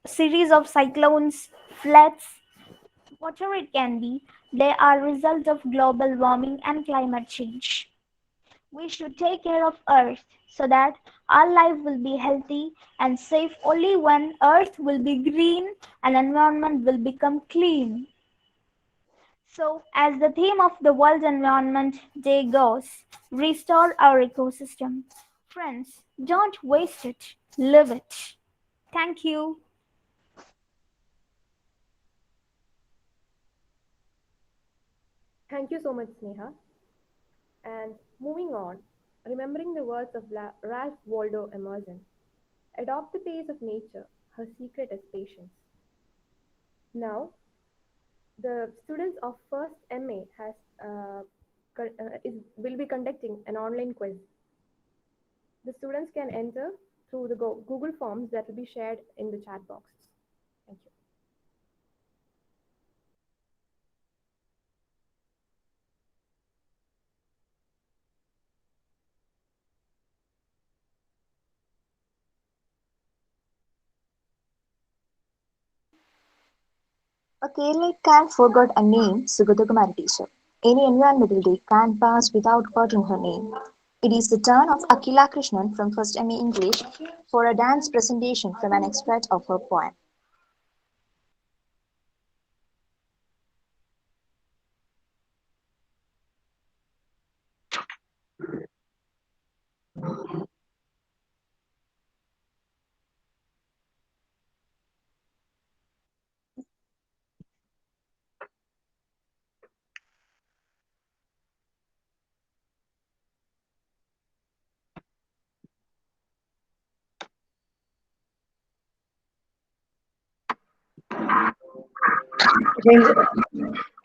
series of cyclones, floods, whatever it can be, they are result of global warming and climate change. We should take care of Earth so that our life will be healthy and safe only when Earth will be green and environment will become clean. So, as the theme of the World Environment Day goes, restore our ecosystem. Friends, don't waste it, live it. Thank you. Thank you so much, Sneha. And moving on, remembering the words of Ralph Waldo Emerson, adopt the pace of nature, her secret is patience. Now, the students of first MA will be conducting an online quiz. The students can enter through the Google Forms that will be shared in the chat boxes. Thank you. A Kerala can't forget a name, Sugathakumari teacher. Any environmental day can't pass without quoting her name. It is the turn of Akila Krishnan from First MA English for a dance presentation from an extract of her poem.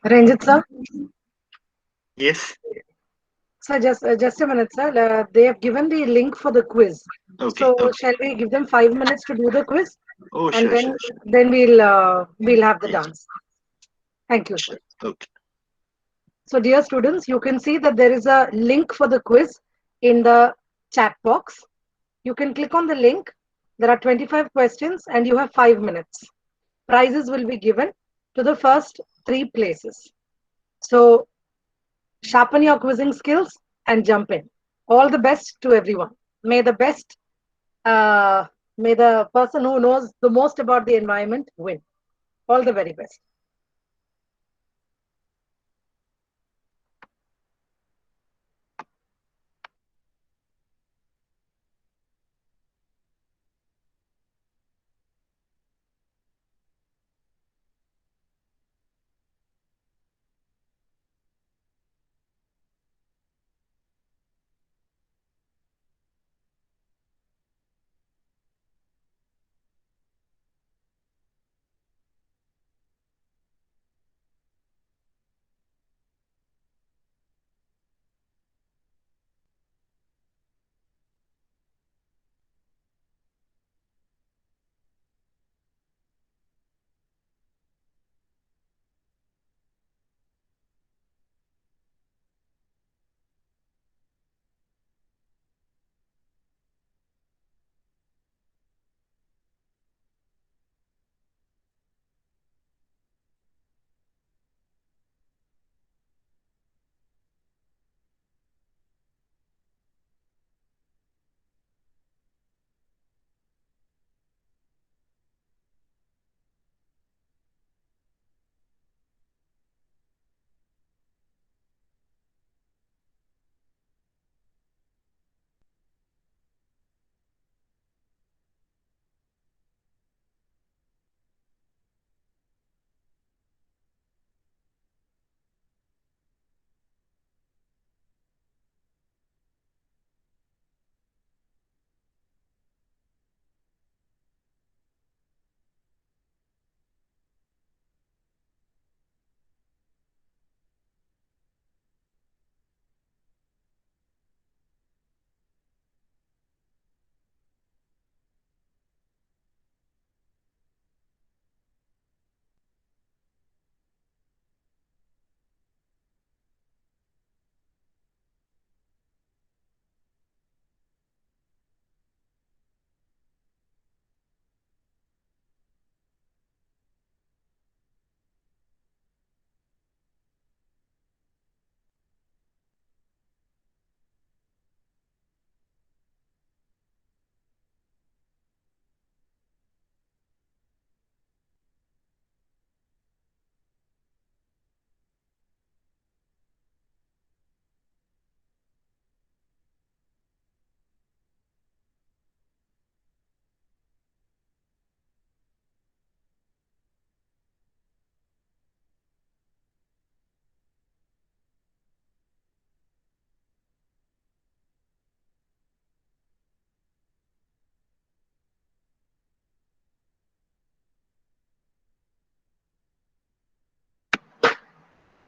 Ranjit sir, Yes. sir, just a minute, sir. They have given the link for the quiz. Okay. So Okay. shall we give them 5 minutes to do the quiz, Oh, and sure, sure, sure. then we'll have the Yes. dance. Thank you, sir. Sure. Okay. So, dear students, you can see that there is a link for the quiz in the chat box. You can click on the link. There are 25 questions, and you have 5 minutes. Prizes will be given to the first 3 places. So, sharpen your quizzing skills and jump in. All the best to everyone. May the best, may the person who knows the most about the environment win. All the very best.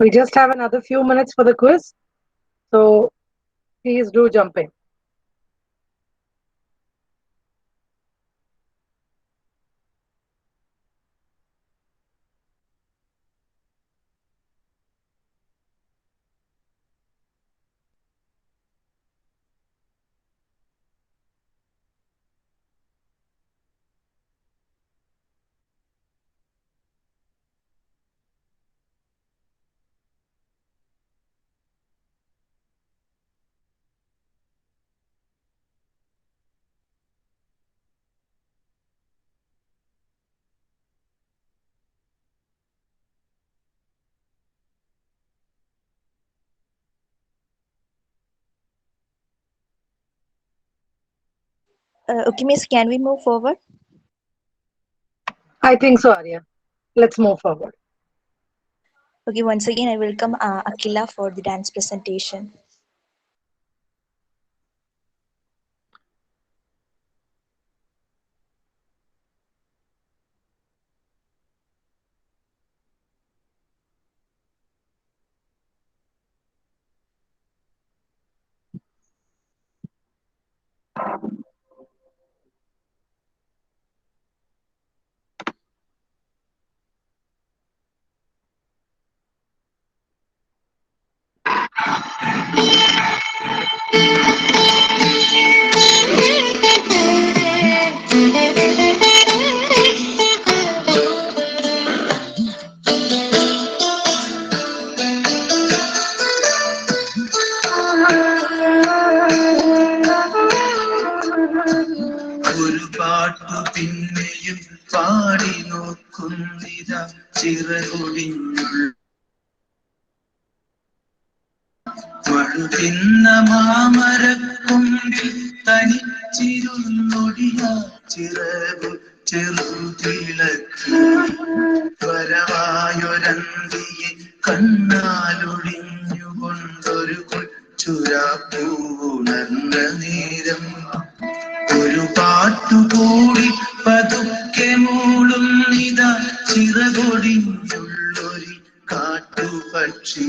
We just have another few minutes for the quiz. So please do jump in. Okay, Miss, can we move forward? I think so, Arya. Let's move forward. Okay, once again, I welcome Akila for the dance presentation. ഒരു പാട്ടു പിന്നെയും പാടി നോക്കുന്നിത ചിറകൊടിഞ്ഞുള്ള വഴുതിന്ന മാമരക്കൊമ്പിൽ തനിച്ചിരുന്നൊടിയ ചിറകു ചെറുതിളക്കി വരവായൊരന്തിയെ കണ്ണാലൊടിഞ്ഞുകൊണ്ടൊരു കൊച്ചുരാപ്പൂണർന്ന നേരം ഒരു പാട്ടുകൂടി പതുക്കെ മൂളും ഇതാ ചിറകൊടിഞ്ഞുള്ളൊരു കാട്ടുപക്ഷി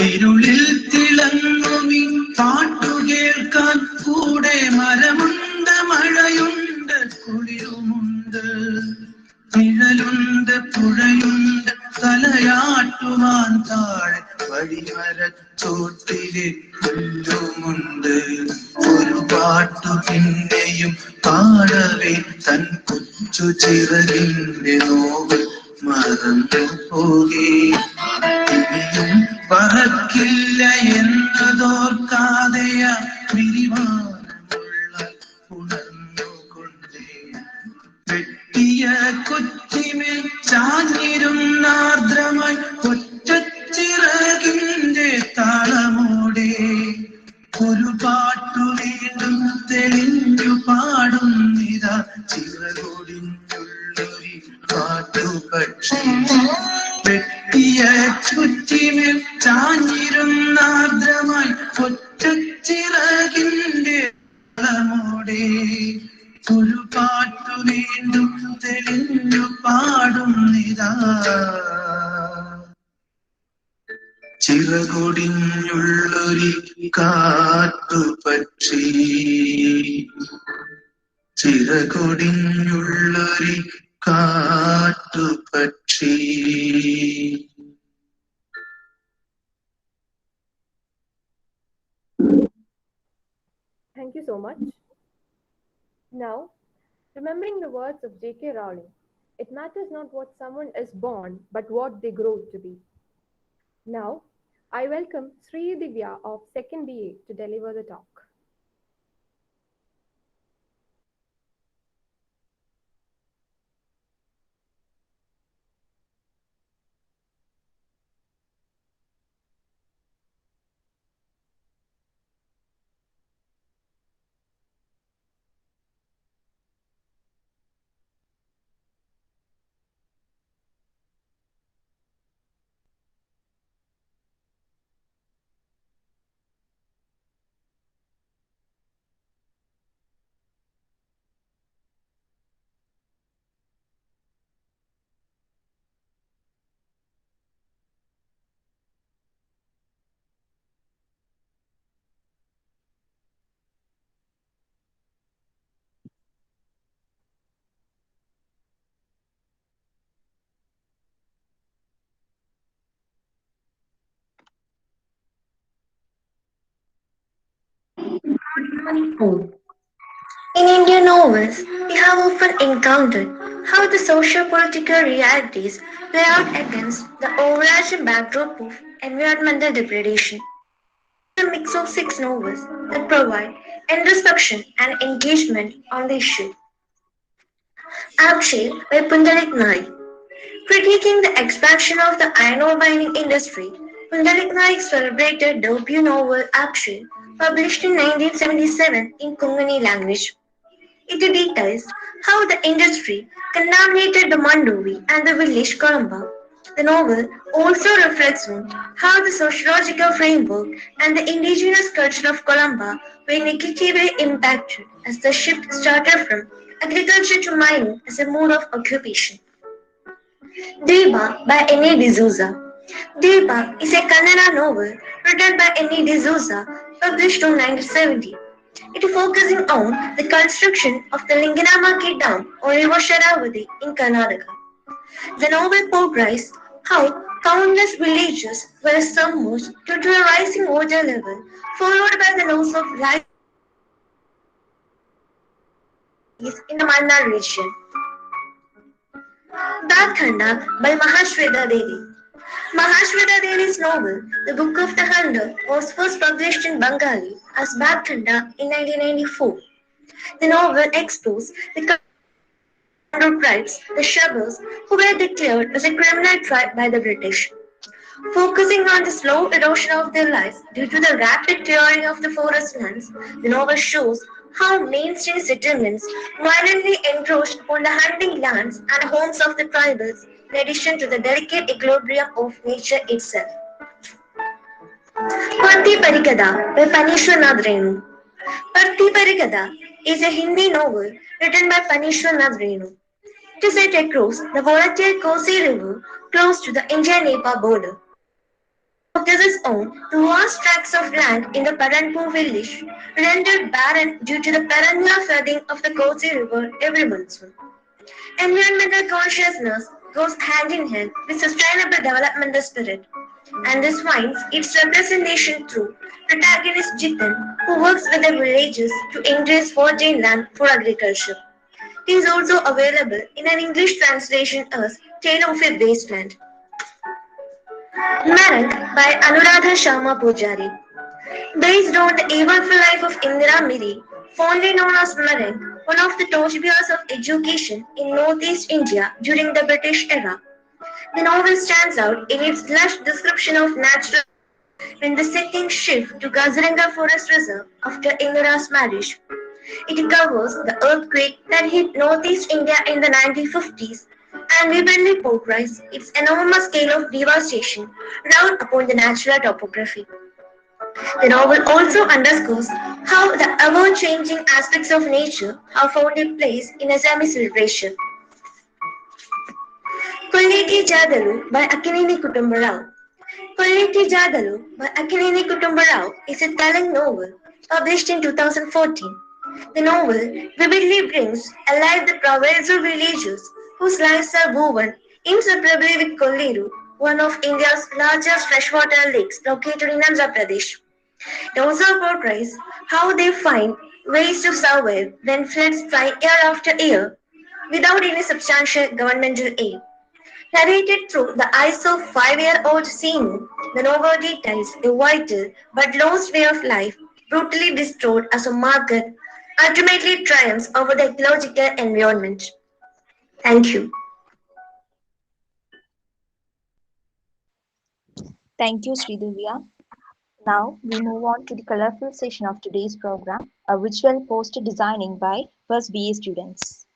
ഇരുളിൽ തിളങ്ങുമി പാട്ടു കേൾക്കാൻ കൂടെ മരമുണ്ട് മഴയുണ്ട് കുളിരുമുണ്ട് നിഴലുണ്ട് പുഴയുണ്ട് തലയാട്ടുവാൻ താഴെ വഴിമരച്ചോട്ടിലെ പുല്ലുമുണ്ട് ഒരു പാട്ടു പിന്നെയും പാടവേ തൻ കൊച്ചു ചിറകിന്റെ നോവ് മറന്നു പോകേ ഇനിയും പറക്കില്ല എന്നതോർക്കാതെയ പിരിവാനുള്ള ഉണർന്നുകൊണ്ടേ വെട്ടിയ കൊച്ചിമേൽ ചാഞ്ഞിരുന്നാർദ്രമായി ഒറ്റച്ചിറകിന്റെ താളമോടെ ഒരു പാട്ടു വീണ്ടും തെളിഞ്ഞു പാടുന്നിതാ ചിറകൊടിഞ്ഞുള്ളൊരു പാട്ടുപക്ഷി വെട്ടിയ ചുറ്റിമേൽ ചാഞ്ഞിരുന്നാർദ്രമായി ഒറ്റച്ചിറകിന്റെ താളമോടെ ഒരു പാട്ടു വീണ്ടും തെളിഞ്ഞു പാടുന്നിതാ ചിറകൊടിഞ്ഞുള്ളൊരു കാട്ടുപക്ഷി ചിറകൊടിഞ്ഞുള്ളൊരു കാട്ടുപക്ഷി. Thank you so much. Now, remembering the words of J.K. Rowling, it matters not what someone is born, but what they grow to be. Now, I welcome Sri Divya of 2nd BA to deliver the talk. In Indian novels, we have often encountered how the socio-political realities play out against the overarching backdrop of environmental degradation. A mix of 6 novels that provide introspection and engagement on the issue. Akshay by Pundalik Naik. Critiquing the expansion of the iron ore mining industry, Pundalik Naik celebrated debut novel Akshay, published in 1977 in Konkani language. It details how the industry contaminated the Mandovi and the village Colomba. The novel also reflects on how the sociological framework and the indigenous culture of Colomba were negatively impacted as the shift started from agriculture to mining as a mode of occupation. Deba by N.A. D'Souza. Deba is a Kannada novel written by N.A. D'Souza, published in 1970. It is focusing on the construction of the Linganamaki Dam on River Sharavati in Karnataka. The novel portrays how countless villages were submerged due to a rising water level, followed by the loss of life in the Malnar region. Badkhanda by Mahashweta Devi. Mahashweta Devi's novel, The Book of the Hunter, was first published in Bengali as Badkhanda in 1994. The novel explores the Kandur tribes, the Shabas, who were declared as a criminal tribe by the British. Focusing on the slow erosion of their lives due to the rapid clearing of the forest lands, the novel shows how mainstream settlements violently encroached upon the hunting lands and homes of the tribals, in addition to the delicate equilibrium of nature itself. Parthi Parikada by Panishwarnath Renu. Parthi Parikada is a Hindi novel written by Panishwarnath Renu. It is set across the volatile Kosi River close to the India-Nepal border. Focuses on the vast tracts of land in the Paranpur village, rendered barren due to the perennial flooding of the Kosi River every monsoon. Environmental consciousness goes hand in hand with sustainable developmental spirit, and this finds its representation through protagonist Jitan, who works with the villagers to increase fertile land for agriculture. It is also available in an English translation as Tale of a Wasteland. Merak by Anuradha Sharma Pujari. Based on the eventful life of Indira Miri, fondly known as Merak, one of the torchbearers of education in northeast India during the British era. The novel stands out in its lush description of natural when the setting shifts to Kaziranga Forest Reserve after Indira's marriage. It covers the earthquake that hit northeast India in the 1950s and vividly portrays its enormous scale of devastation wrought upon the natural topography. The novel also underscores how the ever-changing aspects of nature have found a place in Assamese literature. Kolleti Jadalu by Akineni Kutumbarao. Kolleti Jadalu by Akineni Kutumbarao is a Telugu novel published in 2014. The novel vividly brings alive the provincial villages whose lives are woven inseparably with Kolleru, one of India's largest freshwater lakes located in Andhra Pradesh. It also portrays how they find ways to survive when floods strike year after year without any substantial governmental aid. Narrated through the eyes of 5-year-old Seenu, the novel details a vital but lost way of life, brutally destroyed as a market, ultimately triumphs over the ecological environment. Thank you. Thank you, Sridivya. Now we move on to the colorful session of today's program, a visual poster designing by first BA students.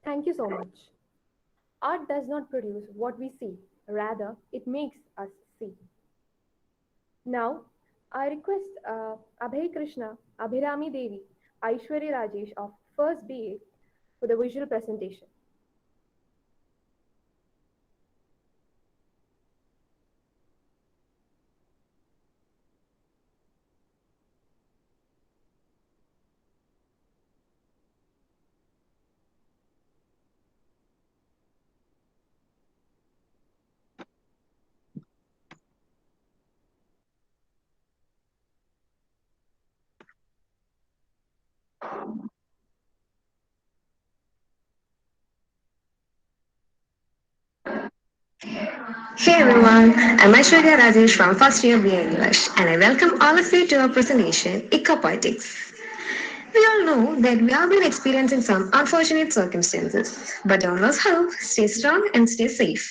Thank you so much. Art does not produce what we see, rather, it makes us see. Now, I request Abhay Krishna, Abhirami Devi, Aishwarya Rajesh of First BA for the visual presentation. Hey everyone, I'm Aishwarya Rajesh from first year BA English and I welcome all of you to our presentation Eco-Poetics. We all know that we have been experiencing some unfortunate circumstances, but don't lose hope, stay strong and stay safe.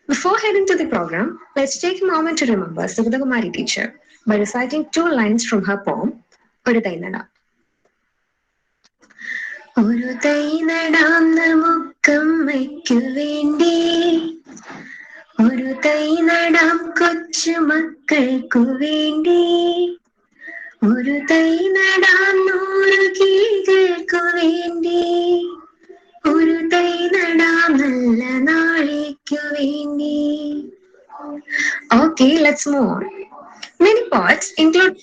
Before heading to the program, let's take a moment to remember Subhadakumari teacher by reciting two lines from her poem, ഒരു തൈ നടാം. ഒരു തൈ നടാം നമുക്കമ്മയ്ക്കു വേണ്ടി, ഒരു തൈ നടാം കൊച്ചു മക്കൾക്കു വേണ്ടി, ഒരു തൈ നടാം 100 കിളികൾക്കു വേണ്ടി, ഒരു തൈ നടാം നല്ല നാളേക്കു വേണ്ടി. Okay, let's move on. Many poets include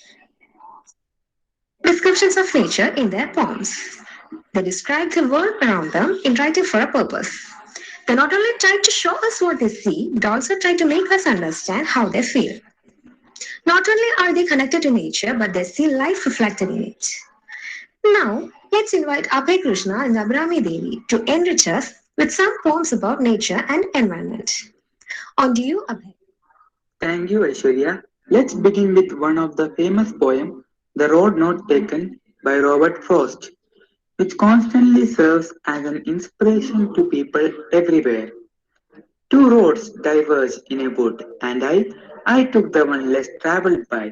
descriptions of nature in their poems. They describe the world around them in writing for a purpose. They not only try to show us what they see, but also try to make us understand how they feel. Not only are they connected to nature, but they see life reflected in it. Now, let's invite Abhay Krishna and Abrami Devi to enrich us with some poems about nature and environment. On to you, Abhay. Thank you, Aishwarya. Let's begin with one of the famous poems, The Road Not Taken by Robert Frost, which constantly serves as an inspiration to people everywhere. Two roads diverged in a wood, and I took the one less traveled by,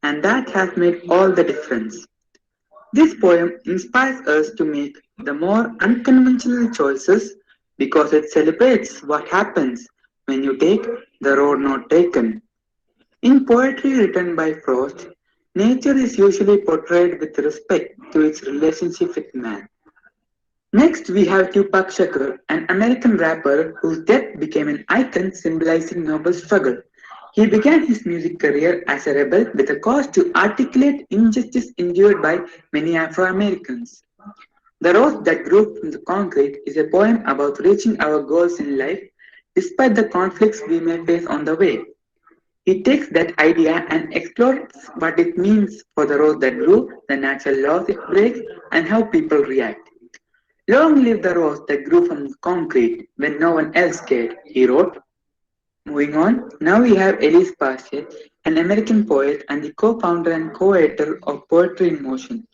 and that has made all the difference. This poem inspires us to make the more unconventional choices because it celebrates what happens when you take the road not taken. In poetry written by Frost, nature is usually portrayed with respect to its relationship with man. Next, we have Tupac Shakur, an American rapper whose death became an icon symbolizing noble struggle. He began his music career as a rebel with a cause to articulate injustice endured by many Afro-Americans. The Rose That Grew from the Concrete is a poem about reaching our goals in life despite the conflicts we may face on the way. He takes that idea and explores what it means for the rose that grew, the natural laws it breaks, and how people react. Long live the rose that grew from the concrete when no one else cared, he wrote. Moving on, now we have Elise Pashet, an American poet and the co-founder and co-editor of Poetry in Motion.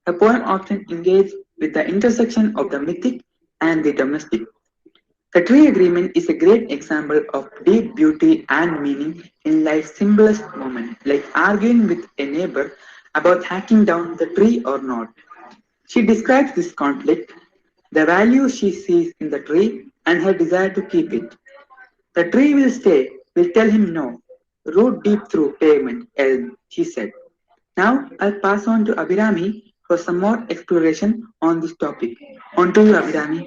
Her poem often engages with the intersection of the mythic and the domestic. The tree agreement is a great example of deep beauty and meaning in life's simplest moment, like arguing with a neighbor about hacking down the tree or not. She describes this conflict, the value she sees in the tree, and her desire to keep it. The tree will stay, will tell him no. Root deep through pavement, elm, she said. Now I'll pass on to Abhirami for some more exploration on this topic. On to you, Abhirami.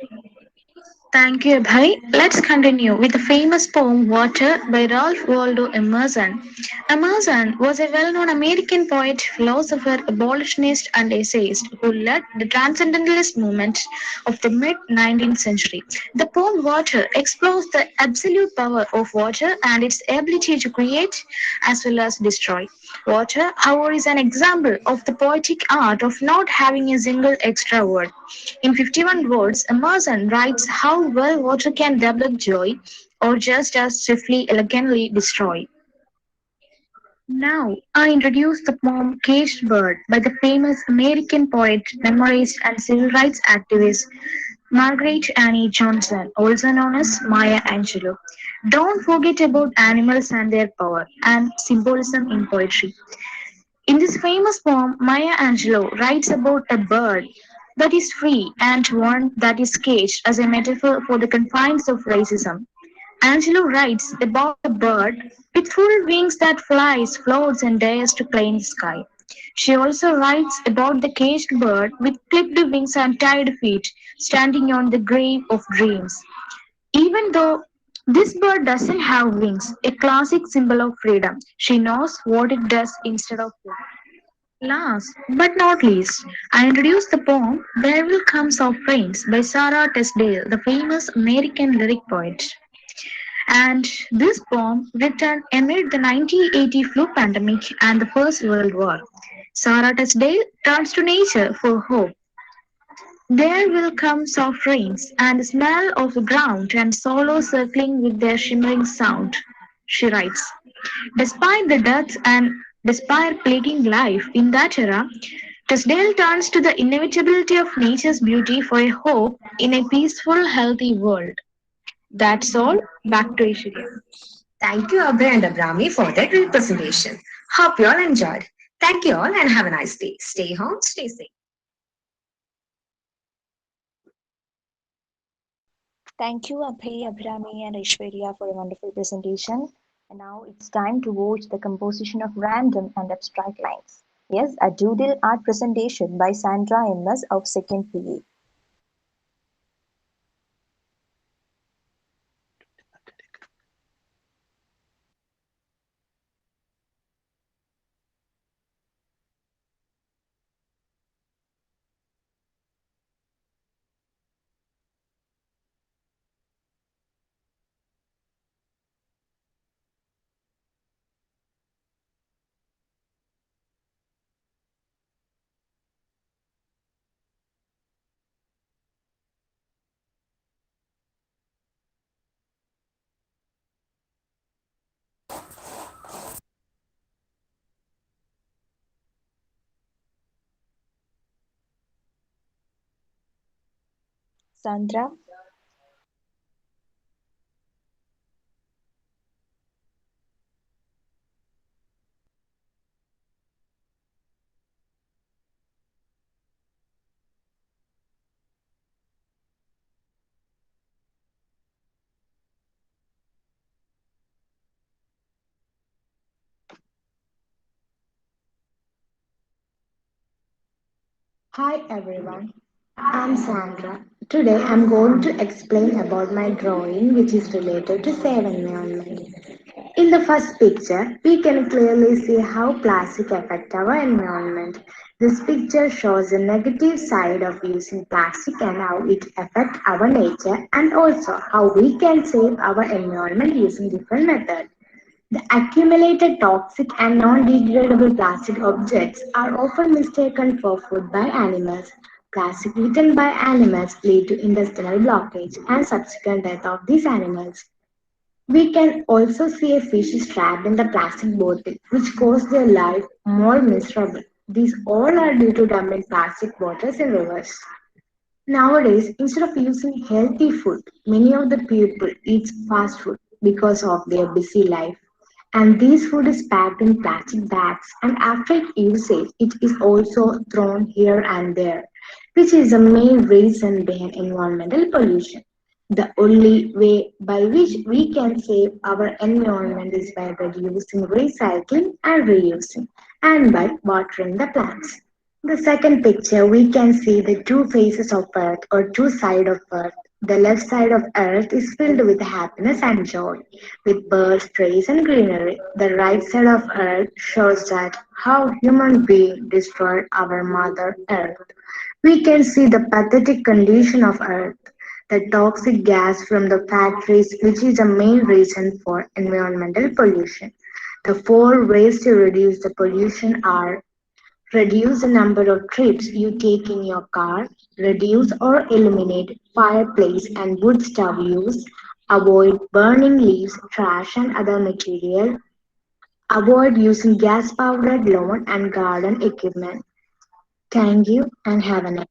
Thank you, Abhay. Let's continue with the famous poem Water by Ralph Waldo Emerson. Emerson was a well known American poet, philosopher, abolitionist, and essayist who led the transcendentalist movement of the mid 19th century. The poem Water explores the absolute power of water and its ability to create as well as destroy. Water, however, is an example of the poetic art of not having a single extra word. In 51 words, Emerson writes how well water can develop joy or just as swiftly, elegantly destroy. Now, I introduce the poem Caged Bird by the famous American poet, memoirist, and civil rights activist Margaret Annie Johnson, also known as Maya Angelou. Don't forget about animals and their power and symbolism in poetry. In this famous poem, Maya Angelou writes about a bird that is free and one that is caged as a metaphor for the confines of racism. Angelou writes about a bird with full wings that flies, floats, and dares to claim the sky. She also writes about the caged bird with clipped wings and tied feet standing on the grave of dreams. Even though this bird doesn't have wings, a classic symbol of freedom, she knows what it does instead of flying. Last but not least, I introduce the poem There Will Come Soft Rains by Sarah Tisdale, the famous American lyric poet. And this poem, written amid the 1980 flu pandemic and the First World War, Sarah Tisdale turns to nature for hope. There will come soft rains and the smell of the ground and swallows circling with their shimmering sound, she writes. Despite the death and despair plaguing life in that era, Tisdale turns to the inevitability of nature's beauty for a hope in a peaceful, healthy world. That's all. Back to Ishwarya. Thank you, Abhay and Abrami, for that great presentation. Hope you all enjoyed. Thank you all and have a nice day. Stay home, stay safe. Thank you, Abhay, Abhrami, and Aishwarya for a wonderful presentation. And now it's time to watch the composition of random and abstract lines. Yes, a doodle art presentation by Sandra MS of 2nd PA. Sandra? Hi everyone, I'm Sandra. Today I'm going to explain about my drawing which is related to save environment. In the first picture, we can clearly see how plastic affect our environment. This picture shows the negative side of using plastic and how it affects our nature and also how we can save our environment using different methods. The accumulated toxic and non-degradable plastic objects are often mistaken for food by animals. Plastic eaten by animals lead to intestinal blockage and subsequent death of these animals. We can also see a fish trapped in the plastic bottle, which cause their life more miserable. These all are due to dumping plastic bottles in rivers. Nowadays, instead of using healthy food, many of the people eat fast food because of their busy life. And this food is packed in plastic bags, and after usage, it is also thrown here and there. which is the main reason behind environmental pollution. The only way by which we can save our environment is by reducing, recycling, and reusing, and by watering the plants. The second picture, we can see the two faces of Earth or two sides of Earth. The left side of Earth is filled with happiness and joy, with birds, trees, and greenery. The right side of Earth shows that how human beings destroyed our Mother Earth. We can see the pathetic condition of Earth, the toxic gas from the factories, which is the main reason for environmental pollution. The four ways to reduce the pollution are: reduce the number of trips you take in your car, reduce or eliminate fireplace and wood stove use, avoid burning leaves, trash and other material, avoid using gas-powered lawn and garden equipment. Thank you and have a nice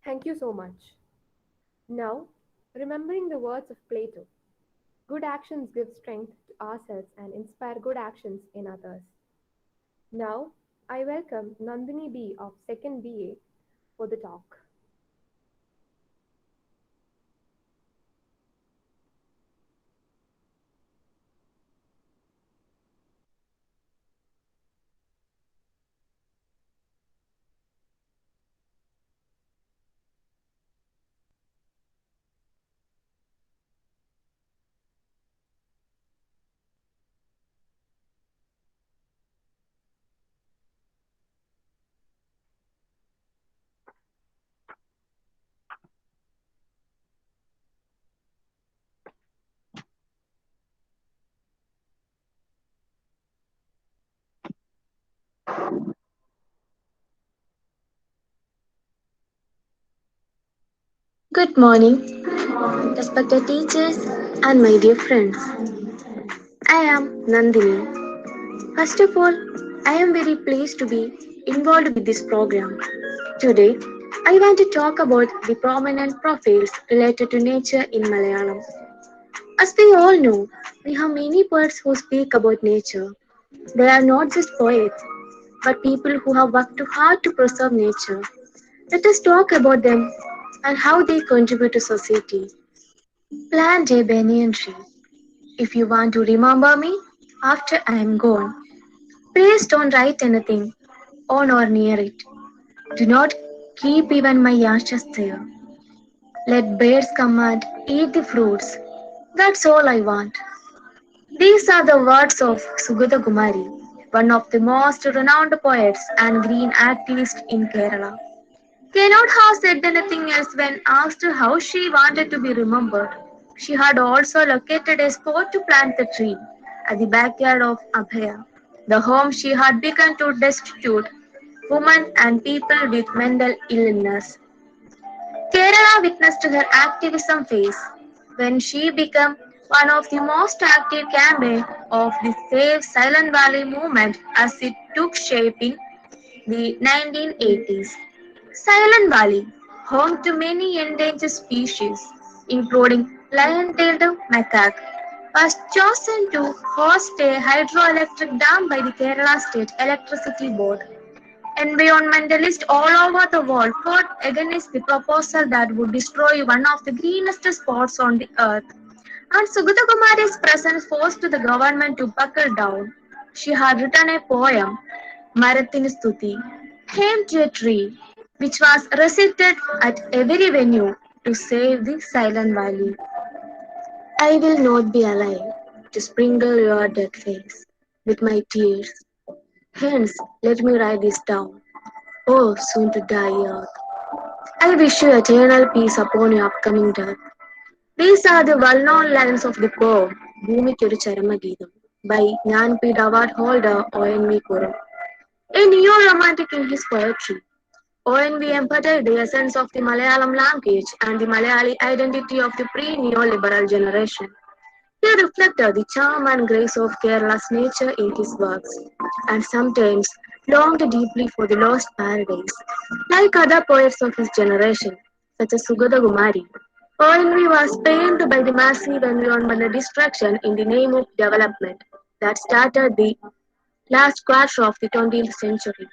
Thank you so much. Now, remembering the words of Plato, good actions give strength to ourselves and inspire good actions in others. Now, I welcome Nandini B of 2nd BA for the talk. Good morning, respected teachers and my dear friends. I am Nandini. First of all, I am very pleased to be involved with this program. Today, I want to talk about the prominent profiles related to nature in Malayalam. As we all know, we have many poets who speak about nature. They are not just poets, but people who have worked hard to preserve nature. Let us talk about them and how they contribute to society. Plant a banyan tree if you want to remember me after I am gone. Please don't write anything on or near it. Do not keep even my ashes there. Let birds come and eat the fruits. That's all I want. These are the words of Sugata Kumari, one of the most renowned poets and green activists in Kerala. Cannot have said anything else when asked how she wanted to be remembered. She had also located a spot to plant the tree at the backyard of Abhaya, the home she had begun to destitute women and people with mental illness. Kerala witnessed her activism phase when she became one of the most active campaigns of the Save Silent Valley movement as it took shape in the 1980s. Silent Valley, home to many endangered species, including lion-tailed macaque, was chosen to host a hydroelectric dam by the Kerala State Electricity Board. Environmentalists all over the world fought against the proposal that would destroy one of the greenest spots on the earth. And Sugata Kumari's presence forced the government to buckle down. She had written a poem, Marathini Stuti, hymn to a tree, which was recited at every venue to save the Silent Valley. I will not be alive to sprinkle your dead face with my tears. Hence, let me write this down. Oh, soon to die earth. I wish you eternal peace upon your upcoming death. These are the well-known lines of the poem Bhumikkoru Charamageetham by Jnanpith Award holder O.N.V. Kurum. A neo-romantic in his poetry, O.N.V. embodied the essence of the Malayalam language and the Malayali identity of the pre-neoliberal generation. He reflected the charm and grace of Kerala's nature in his works, and sometimes longed deeply for the lost paradise. Like other poets of his generation, such as Sugata Kumari, O.N.V. was pained by the massive environmental destruction in the name of development that started the last quarter of the 20th century.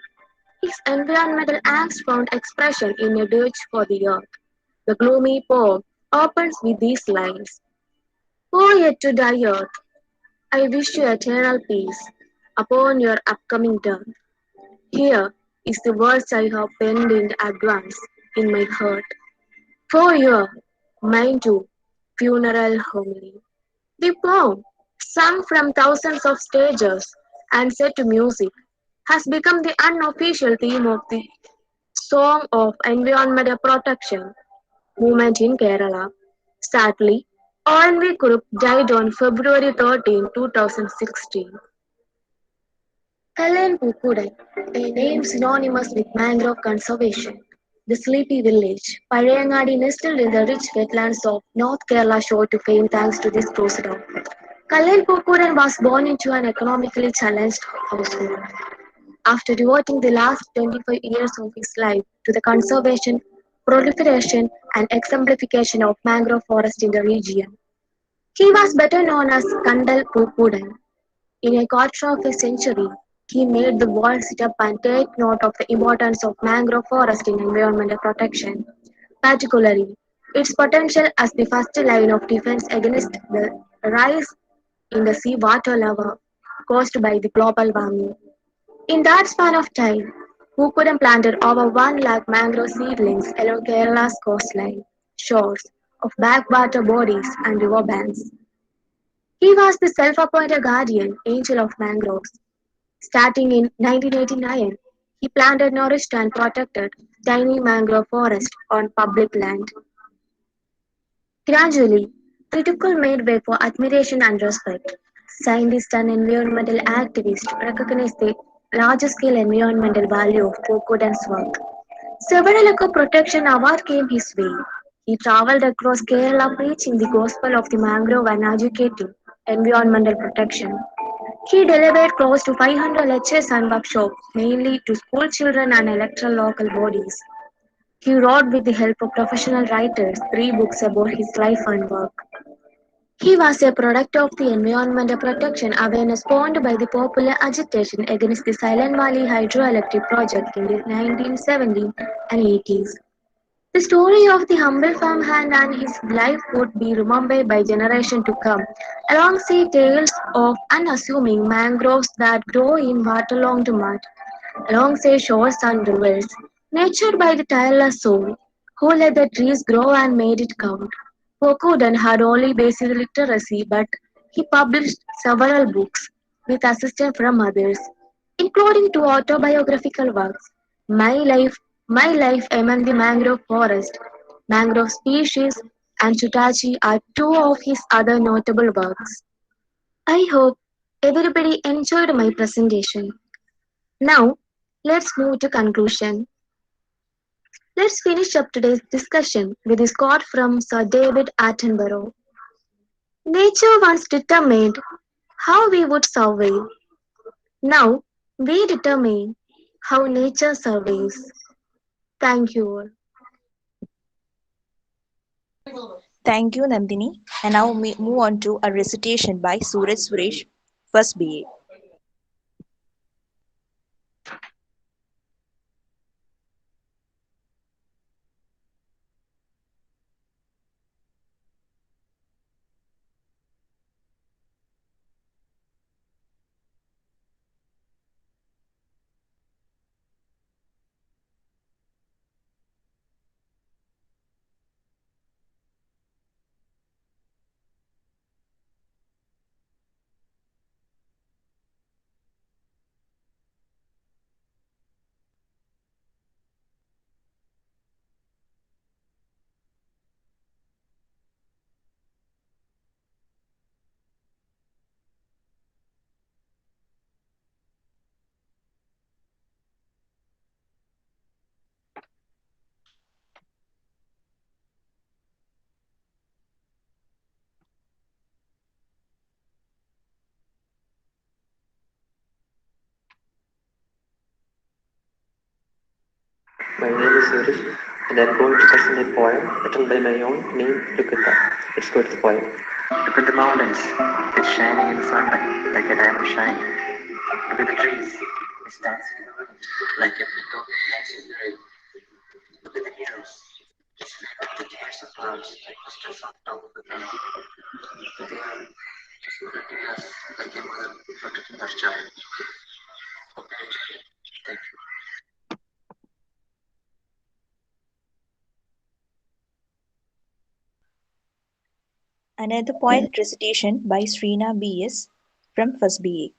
His environmental angst found expression in a dirge for the earth. The gloomy poem opens with these lines: "O yet to die earth, I wish you eternal peace upon your upcoming death. Here is the words I have penned in advance in my heart. For your mine too, funeral homily." The poem, sung from thousands of stages and set to music, has become the unofficial theme of the Song of Environmental Protection movement in Kerala. Sadly, ONV Group died on February 13, 2016. Kallen Pukudan, a name synonymous with mangrove conservation. The sleepy village, Parayangadi, nestled in the rich wetlands of North Kerala, showed to fame thanks to this crusader. Kallen Pukudan was born into an economically challenged household. After devoting the last 25 years of his life to the conservation, proliferation, and exemplification of mangrove forest in the region, he was better known as Kandal Pukudan. In a quarter of a century, he made the world sit up and take note of the importance of mangrove forest in environmental protection, particularly its potential as the first line of defense against the rise in the sea water level caused by the global warming. In that span of time, Pukuram planted over 1 lakh mangrove seedlings along Kerala's coastline, shores of backwater bodies and riverbanks. He was the self-appointed guardian angel of mangroves. Starting in 1989, he planted, nourished and protected tiny mangrove forests on public land. Gradually, critical made way for admiration and respect. Scientists and environmental activists recognized the large-scale environmental value of Pokodan's work. Several eco-protection awards came his way. He traveled across Kerala preaching the gospel of the mangrove and advocating environmental protection. He delivered close to 500 lectures and workshops, mainly to school children and electoral local bodies. He wrote, with the help of professional writers, 3 books about his life and work. He was a product of the environmental protection awareness spawned by the popular agitation against the Silent Valley hydroelectric project in the 1970s and 80s. The story of the humble farmhand and his life would be remembered by generations to come, alongside tales of unassuming mangroves that grow in waterlogged mud, alongside shores and rivers, nurtured by the tireless soul, who let the trees grow and made it count. Pokudan had only basic literacy, but he published several books with assistance from others, including 2 autobiographical works: My Life Among the Mangrove Forest, Mangrove Species, and Chutachi are 2 of his other notable works. I hope everybody enjoyed my presentation. Now, let's move to conclusion. Let's finish up today's discussion with this quote from Sir David Attenborough. Nature once determined how we would survive. Now we determine how nature survives. Thank you all. Thank you, Nandini. And now we move on to a recitation by Suraj Suresh, first BA. My name is Suresh, and I'm going to present a poem written by my own name, Lukita. Let's go to the poem. Look at the mountains, it's shining in the sunlight like a diamond shine. Look at the trees, stands like a bit of ancient grave. Look at the heroes. The tears of clouds like crystals on top of the ground. They are just protecting us like a mother protecting her child. Okay, thank you. Another poem recitation by Srina B.S. from 1st BA.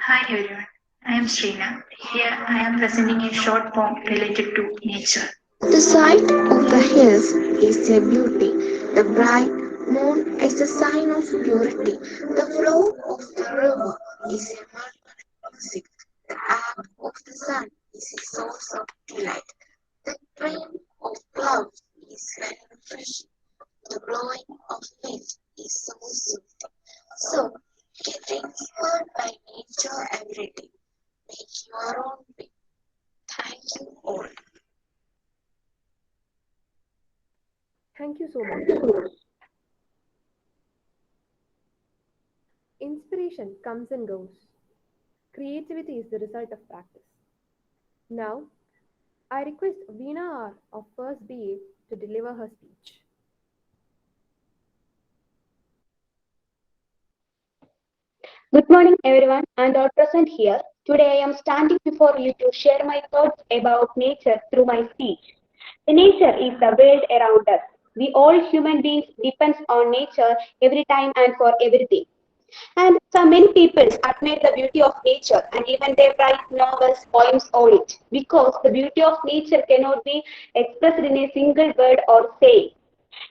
Hi everyone, I am Srina. Here I am presenting a short poem related to nature. The sight of the hills is a beauty. The bright moon is a sign of purity. The flow of the river is a murmuring music. The arc of the sun is a source of delight. The train of clouds is very refreshing. The blowing of leaves is so soothing. So, get inspired by nature every day. Make your own way. Thank you all. Thank you so much. Inspiration comes and goes. Creativity is the result of practice. Now, I request Veena R of 1st BA to deliver her speech. Good morning, everyone, and all present here. Today I am standing before you to share my thoughts about nature through my speech. The nature is the world around us. We all human beings depend on nature every time and for everything. And so many people admire the beauty of nature and even they write novels, poems on it because the beauty of nature cannot be expressed in a single word or saying.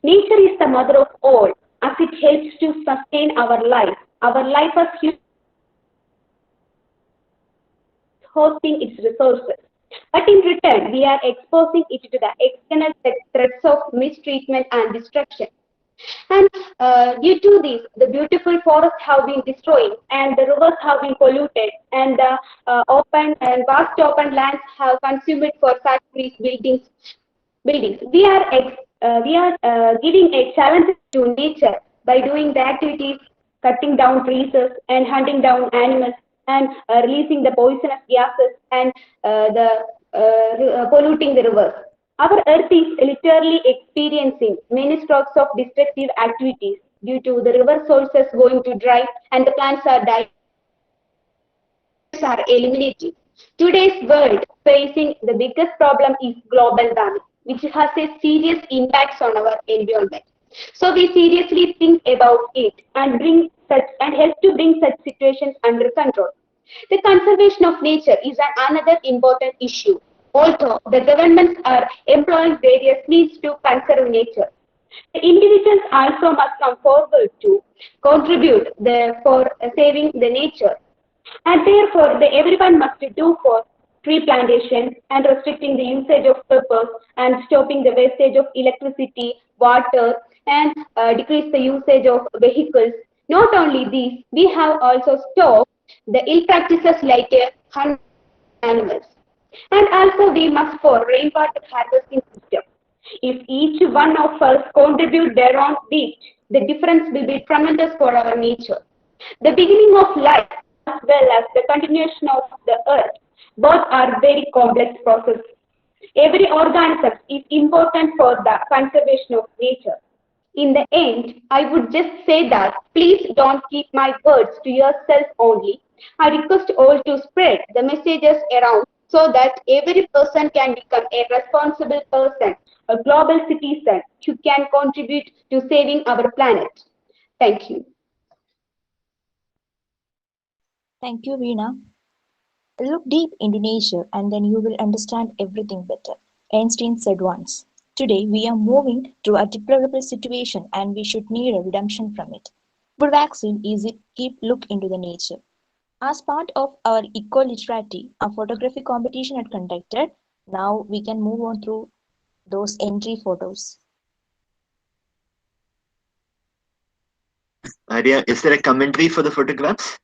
Nature is the mother of all as it helps to sustain our life. Our life as humans hosting its resources. But in return, we are exposing it to the external threats of mistreatment and destruction. And due to this, the beautiful forests have been destroyed, and the rivers have been polluted, and the open and vast open lands have consumed for factories, buildings. We are giving a challenge to nature by doing the activities, cutting down trees and hunting down animals and releasing the poisonous gases and polluting the rivers. Our earth is literally experiencing many strokes of destructive activities due to the river sources going to dry and the plants are dying are eliminated. Today's world facing the biggest problem is global warming, which has a serious impact on our environment. So we seriously think about it and help to bring such situations under control. The conservation of nature is another important issue. Although the governments are employing various means to conserve nature, the individuals also must come forward to contribute for saving the nature. And therefore, everyone must do for tree plantation and restricting the usage of pepper and stopping the wastage of electricity, water, and decrease the usage of vehicles. Not only these, we have also stopped the ill practices like hunting animals. And also we must for rainwater harvesting system. If each one of us contribute their own bit, the difference will be tremendous for our nature. The beginning of life as well as the continuation of the earth, both are very complex processes. Every organism is important for the conservation of nature. In the end, I would just say that please don't keep my words to yourself only. I request all to spread the messages around so that every person can become a responsible person, a global citizen who can contribute to saving our planet. Thank you. Thank you, Veena. Look deep into nature and then you will understand everything better. Einstein said once. Today we are moving through a deplorable situation and we should need a redemption from it. Good vaccine is it keep look into the nature. As part of our Eco-Literati, a photography competition had conducted. Now we can move on through those entry photos. Arya, is there a commentary for the photographs?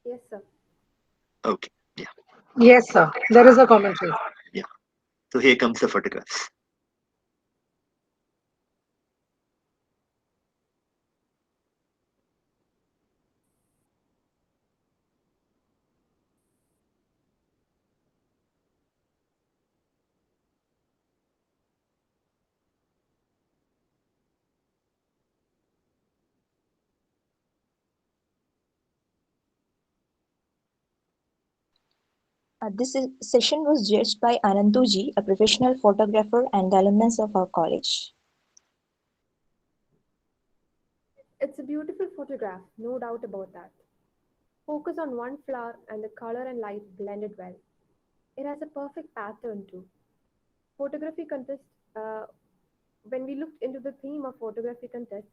Yes, sir. Okay, yeah. Yes, sir. There is a commentary. Yeah. So here comes the photographs. This session was judged by Ananduji, a professional photographer and alumnus of our college. It's a beautiful photograph, no doubt about that. Focus on one flower and the color and light blended well. It has a perfect pattern too. Photography contest, when we looked into the theme of photography contest,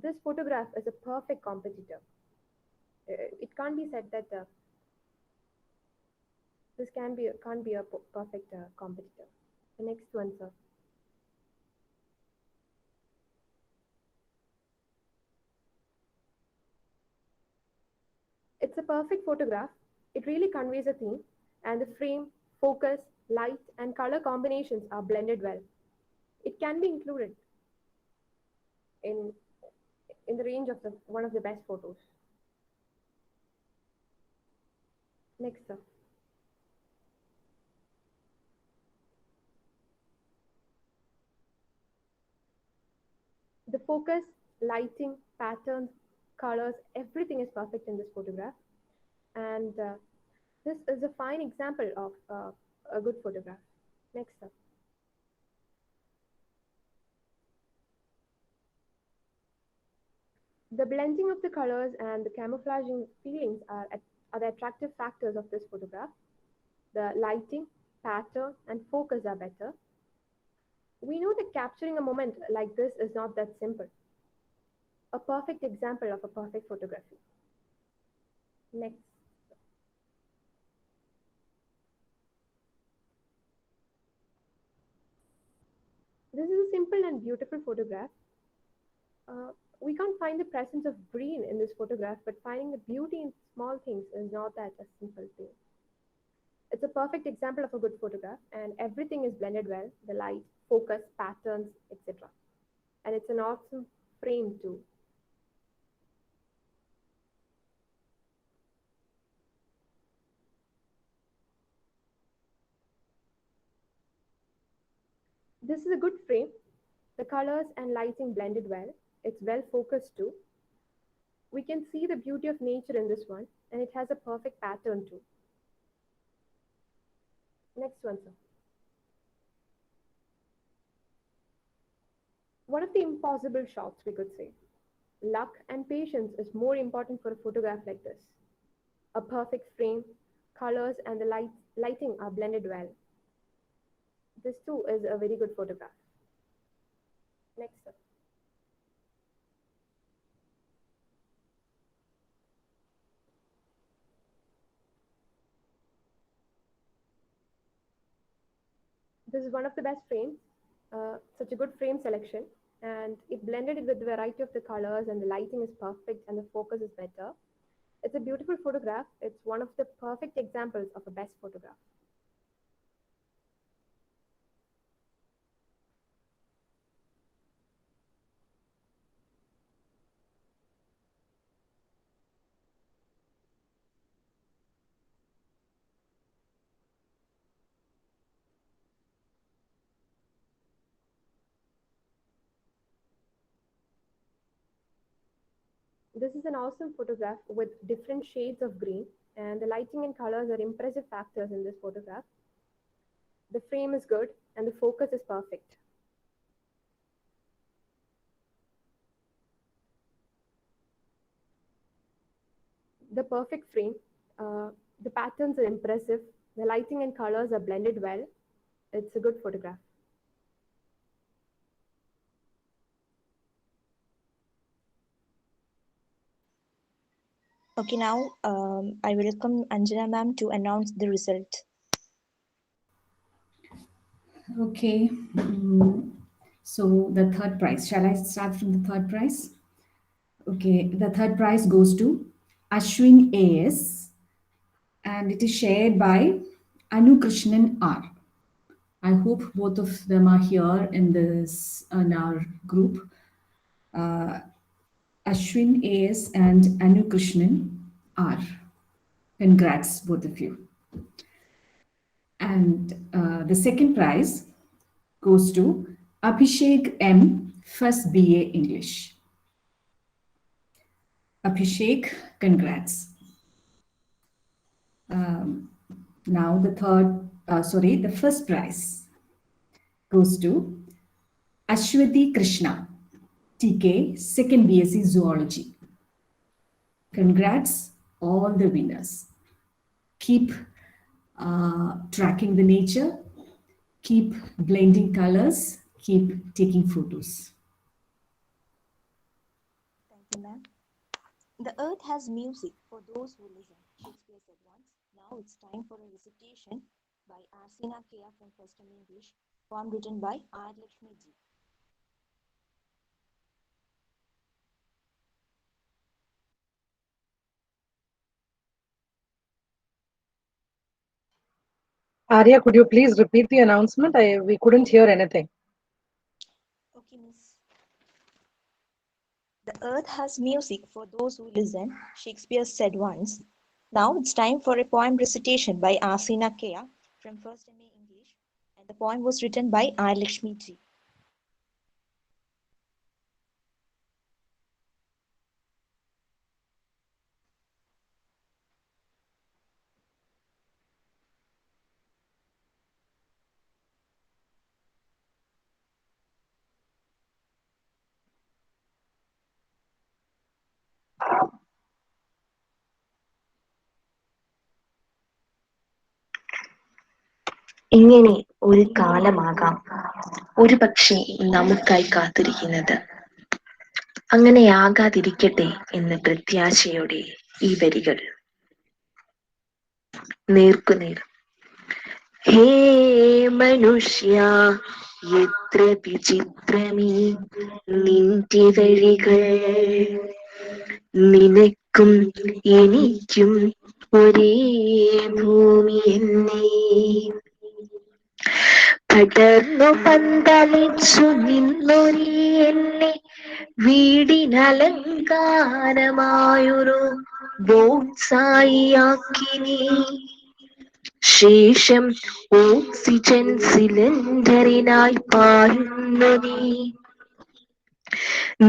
this photograph is a perfect competitor. It can't be said that this can't be a perfect competitor. The next one, sir. It's a perfect photograph. It really conveys a theme, and the frame, focus, light, and color combinations are blended well. It can be included in the range of one of the best photos. Next, sir. The focus, lighting, patterns, colors, everything is perfect in this photograph. And this is a fine example of a good photograph. Next up. The blending of the colors and the camouflaging feelings are the attractive factors of this photograph. The lighting, pattern, and focus are better. We know that capturing a moment like this is not that simple. A perfect example of a perfect photography. Next. This is a simple and beautiful photograph. We can't find the presence of green in this photograph, but finding the beauty in small things is not that a simple thing. It's a perfect example of a good photograph, and everything is blended well, the light, focus, patterns, etc. And it's an awesome frame too. This is a good frame. The colors and lighting blended well. It's well focused too. We can see the beauty of nature in this one, and it has a perfect pattern too. Next one, sir. One of the impossible shots, we could say. Luck and patience is more important for a photograph like this. A perfect frame, colors and the lighting are blended well. This too is a very good photograph. Next, sir. This is one of the best frames. Such a good frame selection, and it blended it with the variety of the colors, and the lighting is perfect and the focus is better. It's a beautiful photograph. It's one of the perfect examples of a best photograph. This is an awesome photograph with different shades of green, and the lighting and colors are impressive factors in this photograph. The frame is good and the focus is perfect. The perfect frame, The patterns are impressive. The lighting and colors are blended well. It's a good photograph. Okay, now I welcome Anjana ma'am to announce the result. Okay. So the third prize. Shall I start from the third prize? Okay. The third prize goes to Ashwin AS, and it is shared by Anu Krishnan R. I hope both of them are here in our group. Ashwin AS and Anu Krishnan R. Congrats, both of you. And the second prize goes to Abhishek M, first BA English. Abhishek, congrats. Now the first prize goes to Ashwati Krishna, TK, second BSc Zoology. Congrats, all the winners. Keep tracking the nature, keep blending colors, keep taking photos. Thank you, ma'am. The earth has music for those who listen, Shakespeare said once. Now it's time for a recitation by Arsina Kea from First Term English, poem written by R. Lakshmi Ji. Arya, could you please repeat the announcement? We couldn't hear anything. Okay, miss. The earth has music for those who listen, Shakespeare said once. Now it's time for a poem recitation by Arsina Kea from First MA English, and the poem was written by R. Lakshmi Ji. ഇങ്ങനെ ഒരു കാലമാകാം ഒരു പക്ഷേ നമുക്കായി കാത്തിരിക്കുന്നത്. അങ്ങനെയാകാതിരിക്കട്ടെ എന്ന് പ്രത്യാശയോടെ ഈ വരികൾ. നേർക്കുനേർ. ഹേ മനുഷ്യ, എത്ര വിചിത്രമീ നിന്റെ വഴികൾ. നിനക്കും എനിക്കും ഒരേ ഭൂമി എന്നേ. പടർന്നു പന്തലിച്ചു നിന്നൊരേ എന്നെ വീടിനലങ്കാരമായൊരു ബോൺസായിയാക്കി നീ. ശേഷം ഓക്സിജൻ സിലിണ്ടറിനായി പായുന്നു നീ.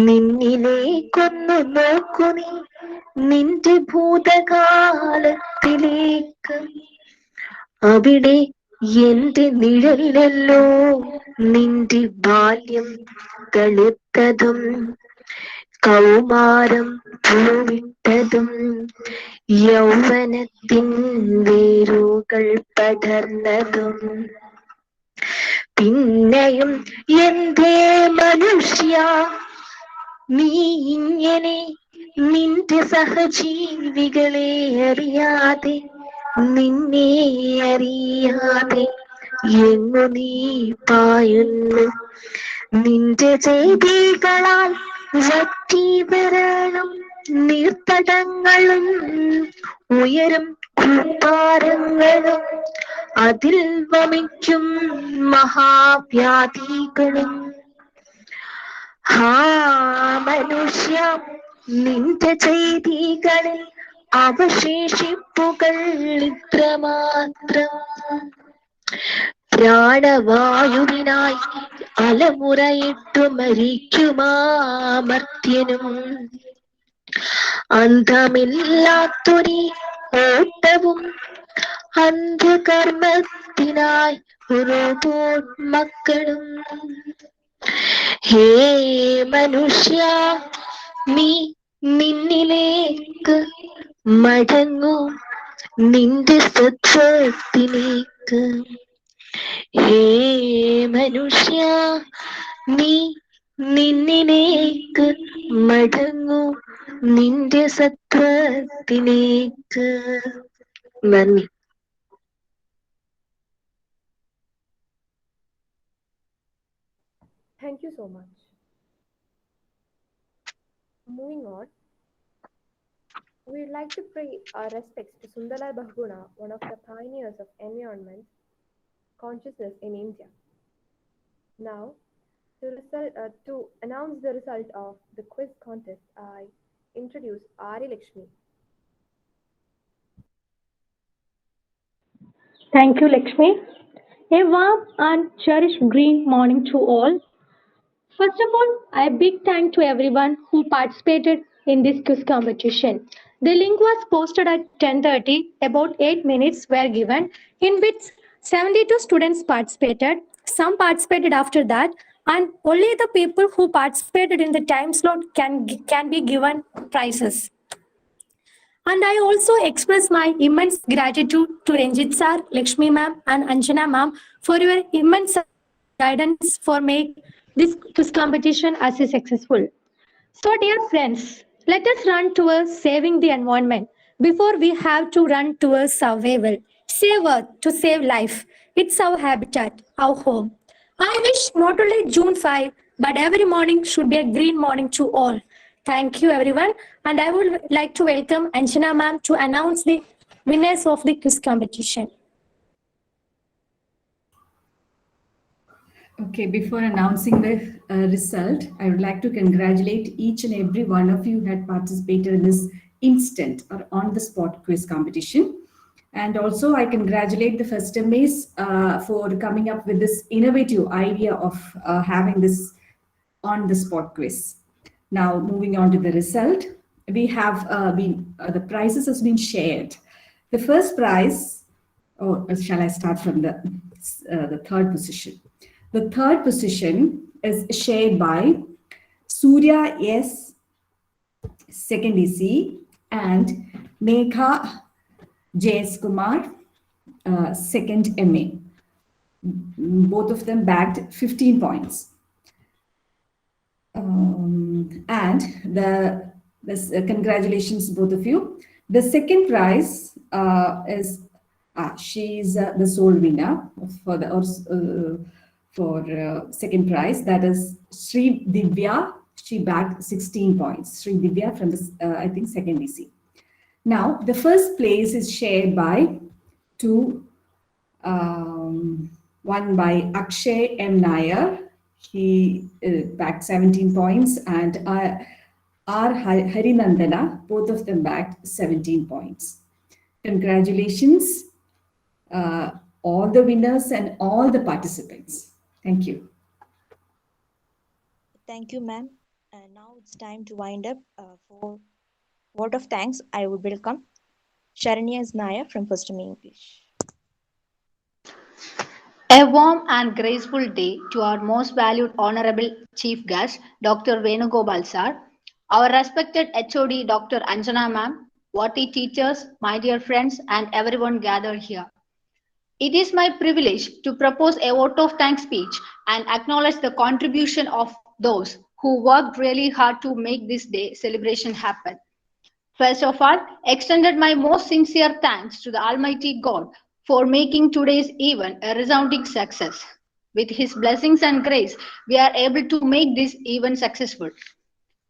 നിന്നിലേക്കൊന്നു നോക്കു നീ, നിന്റെ ഭൂതകാലത്തിലേക്ക്. അവിടെ എന്റെ നിഴലിലല്ലോ നിന്റെ ബാല്യം തളിർത്തതും കൗമാരം പൂവിട്ടതും യൗവനത്തിൻ വേരുകൾ പടർന്നതും. പിന്നെയും എന്തേ മനുഷ്യ നീ ഇങ്ങനെ നിന്റെ സഹജീവികളെ അറിയാതെ, നിന്നെ അറിയാതെ എങ്ങു നീ പായുന്നു. നിന്റെ ചെയ്തികളാൽ വറ്റി വരളും നീർത്തടങ്ങളും ഉയരും കൂപ്പാരങ്ങളും അതിൽ വമിക്കും മഹാവ്യാധികളും. ഹാ മനുഷ്യ, നിന്റെ ചെയ്തികളിൽ അവശേഷിപ്പുകൾ ഇത്രമാത്രം. പ്രാണവായുവിനായി അലമുറയിട്ടു മരിക്കുമാമർത്യനും അന്തമില്ലാത്തൊരീ ഓട്ടവും അന്ധകർമ്മത്തിനായി റോബോട്ട് മക്കളും. ഹേ മനുഷ്യ, നീ നിന്നിലേക്ക് മടങ്ങൂ. നിന്റെ സത്വത്തിലേക്ക് ഹേ മനുഷ്യ നീ നിന്നിലേക്ക് മടങ്ങൂ നിന്റെ സത്വത്തിലേക്ക്. നന്ദി. Thank you so much. Moving on, we would like to pay our respects to Sundarlal Bahuguna, one of the pioneers of environment consciousness in India. Now, to announce the result of the quiz contest, I introduce Ari Lakshmi. Thank you, Lakshmi. A warm and cherished green morning to all. First of all, a big thank to everyone who participated in this quiz competition. The link was posted at 10:30. About 8 minutes were given, in which 72 students participated. Some participated after that, and only the people who participated in the time slot can be given prizes. And I also express my immense gratitude to Ranjit sir, Lakshmi ma'am, and Anjana ma'am for your immense guidance for make this quiz competition as a successful. So, dear friends, let us run towards saving the environment before we have to run towards survival. Save Earth to save life. It's our habitat, our home. I wish not only June 5, but every morning should be a green morning to all. Thank you, everyone. And I would like to welcome Anjana ma'am to announce the winners of the quiz competition. Okay, before announcing the result, I would like to congratulate each and every one of you who had participated in this instant or on the spot quiz competition. And also, I congratulate the first MAs for coming up with this innovative idea of having this on the spot quiz. Now, moving on to the result, we have the prizes has been shared. The first prize, or shall I start from the third position? The third position is shared by Surya S, second EC, and Megha JS Kumar, second MA. Both of them bagged 15 points. And congratulations, both of you. The second prize is she is the sole winner for the second prize. That is Sri Divya. She bagged 16 points. Sri Divya from the I think second EC. Now the first place is shared by two. One by Akshay M. Nair. He bagged 17 points, and R. Harinandana, both of them bagged 17 points. Congratulations, all the winners and all the participants. Thank you. Thank you, ma'am. Now it's time to wind up. For word of thanks, I would welcome Sharanya Naya from First MA English. A warm and graceful day to our most valued Honorable Chief Guest, Dr. Venugopal Sir, our respected HOD, Dr. Anjana Ma'am, Vati teachers, my dear friends, and everyone gathered here. It is my privilege to propose a vote of thanks speech and acknowledge the contribution of those who worked really hard to make this day celebration happen. First of all, extended my most sincere thanks to the Almighty God for making today's event a resounding success. With His blessings and grace, we are able to make this event successful.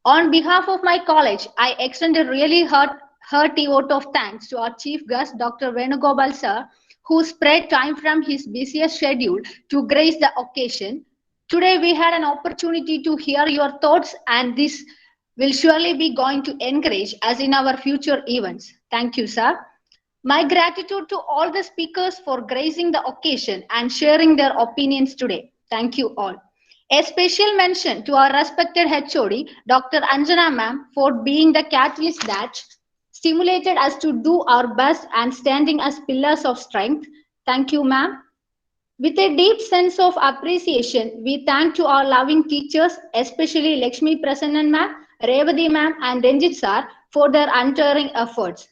On behalf of my college, I extend a really hearty vote of thanks to our chief guest, Dr. Venugopal Sir, who spread time from his busiest schedule to grace the occasion. Today, we had an opportunity to hear your thoughts, and this will surely be going to encourage us in our future events. Thank you, sir. My gratitude to all the speakers for gracing the occasion and sharing their opinions today. Thank you all. A special mention to our respected HOD, Dr. Anjana ma'am, for being the catalyst that stimulated us to do our best and standing as pillars of strength. Thank you, ma'am. With a deep sense of appreciation, we thank to our loving teachers, especially Lakshmi Prasannan ma'am, Revati ma'am, and Ranjit sir for their untiring efforts.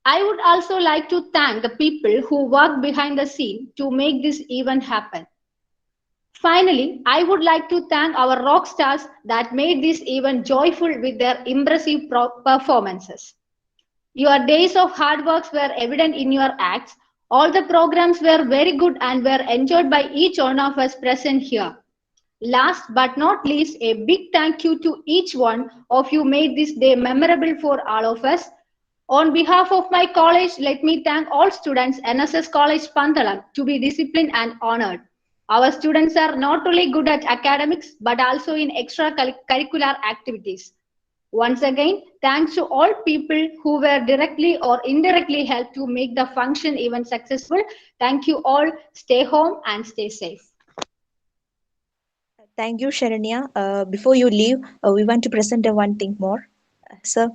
I would also like to thank the people who work behind the scene to make this event happen. Finally, I would like to thank our rock stars that made this event joyful with their impressive performances. Your days of hard work were evident in your acts. All the programs were very good and were enjoyed by each one of us present here. Last but not least, a big thank you to each one of you made this day memorable for all of us. On behalf of my college, let me thank all students NSS College Pandalam to be disciplined and honored. Our students are not only good at academics but also in extracurricular activities. Once again, thanks to all people who were directly or indirectly helped to make the function even successful. Thank you all. Stay home and stay safe. Thank you, Sharanya. Before you leave, we want to present one thing more. Sir.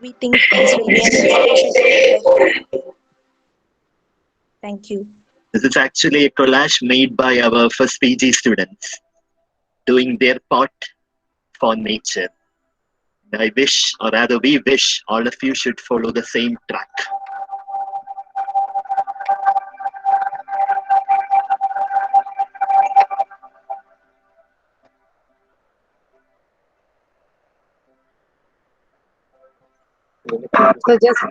We think this will be an inspiration to people. Thank you. This is actually a collage made by our first PG students doing their part for nature. I wish, or rather we wish, all of you should follow the same track. So just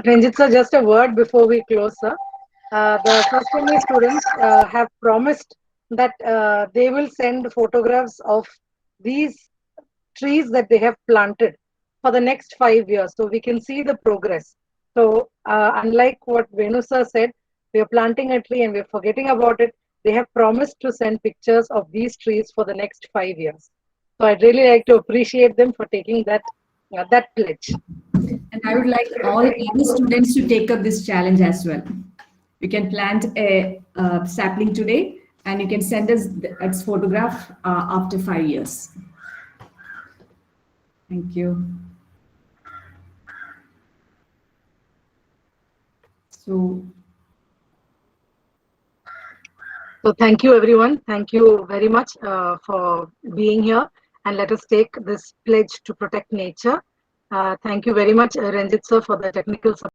Ranjit sir, just a word before we close, sir. The first MA students have promised that they will send photographs of these trees that they have planted for the next 5 years, so we can see the progress. So unlike what Venu sir said, we are planting a tree and we're forgetting about it. They have promised to send pictures of these trees for the next 5 years. So I'd really like to appreciate them for taking that pledge. And I would like all other students to take up this challenge as well. You can plant a sapling today and you can send us its photograph after 5 years. Thank you. So thank you everyone. Thank you very much for being here, and let us take this pledge to protect nature. Thank you very much, Ranjit sir, for the technical support.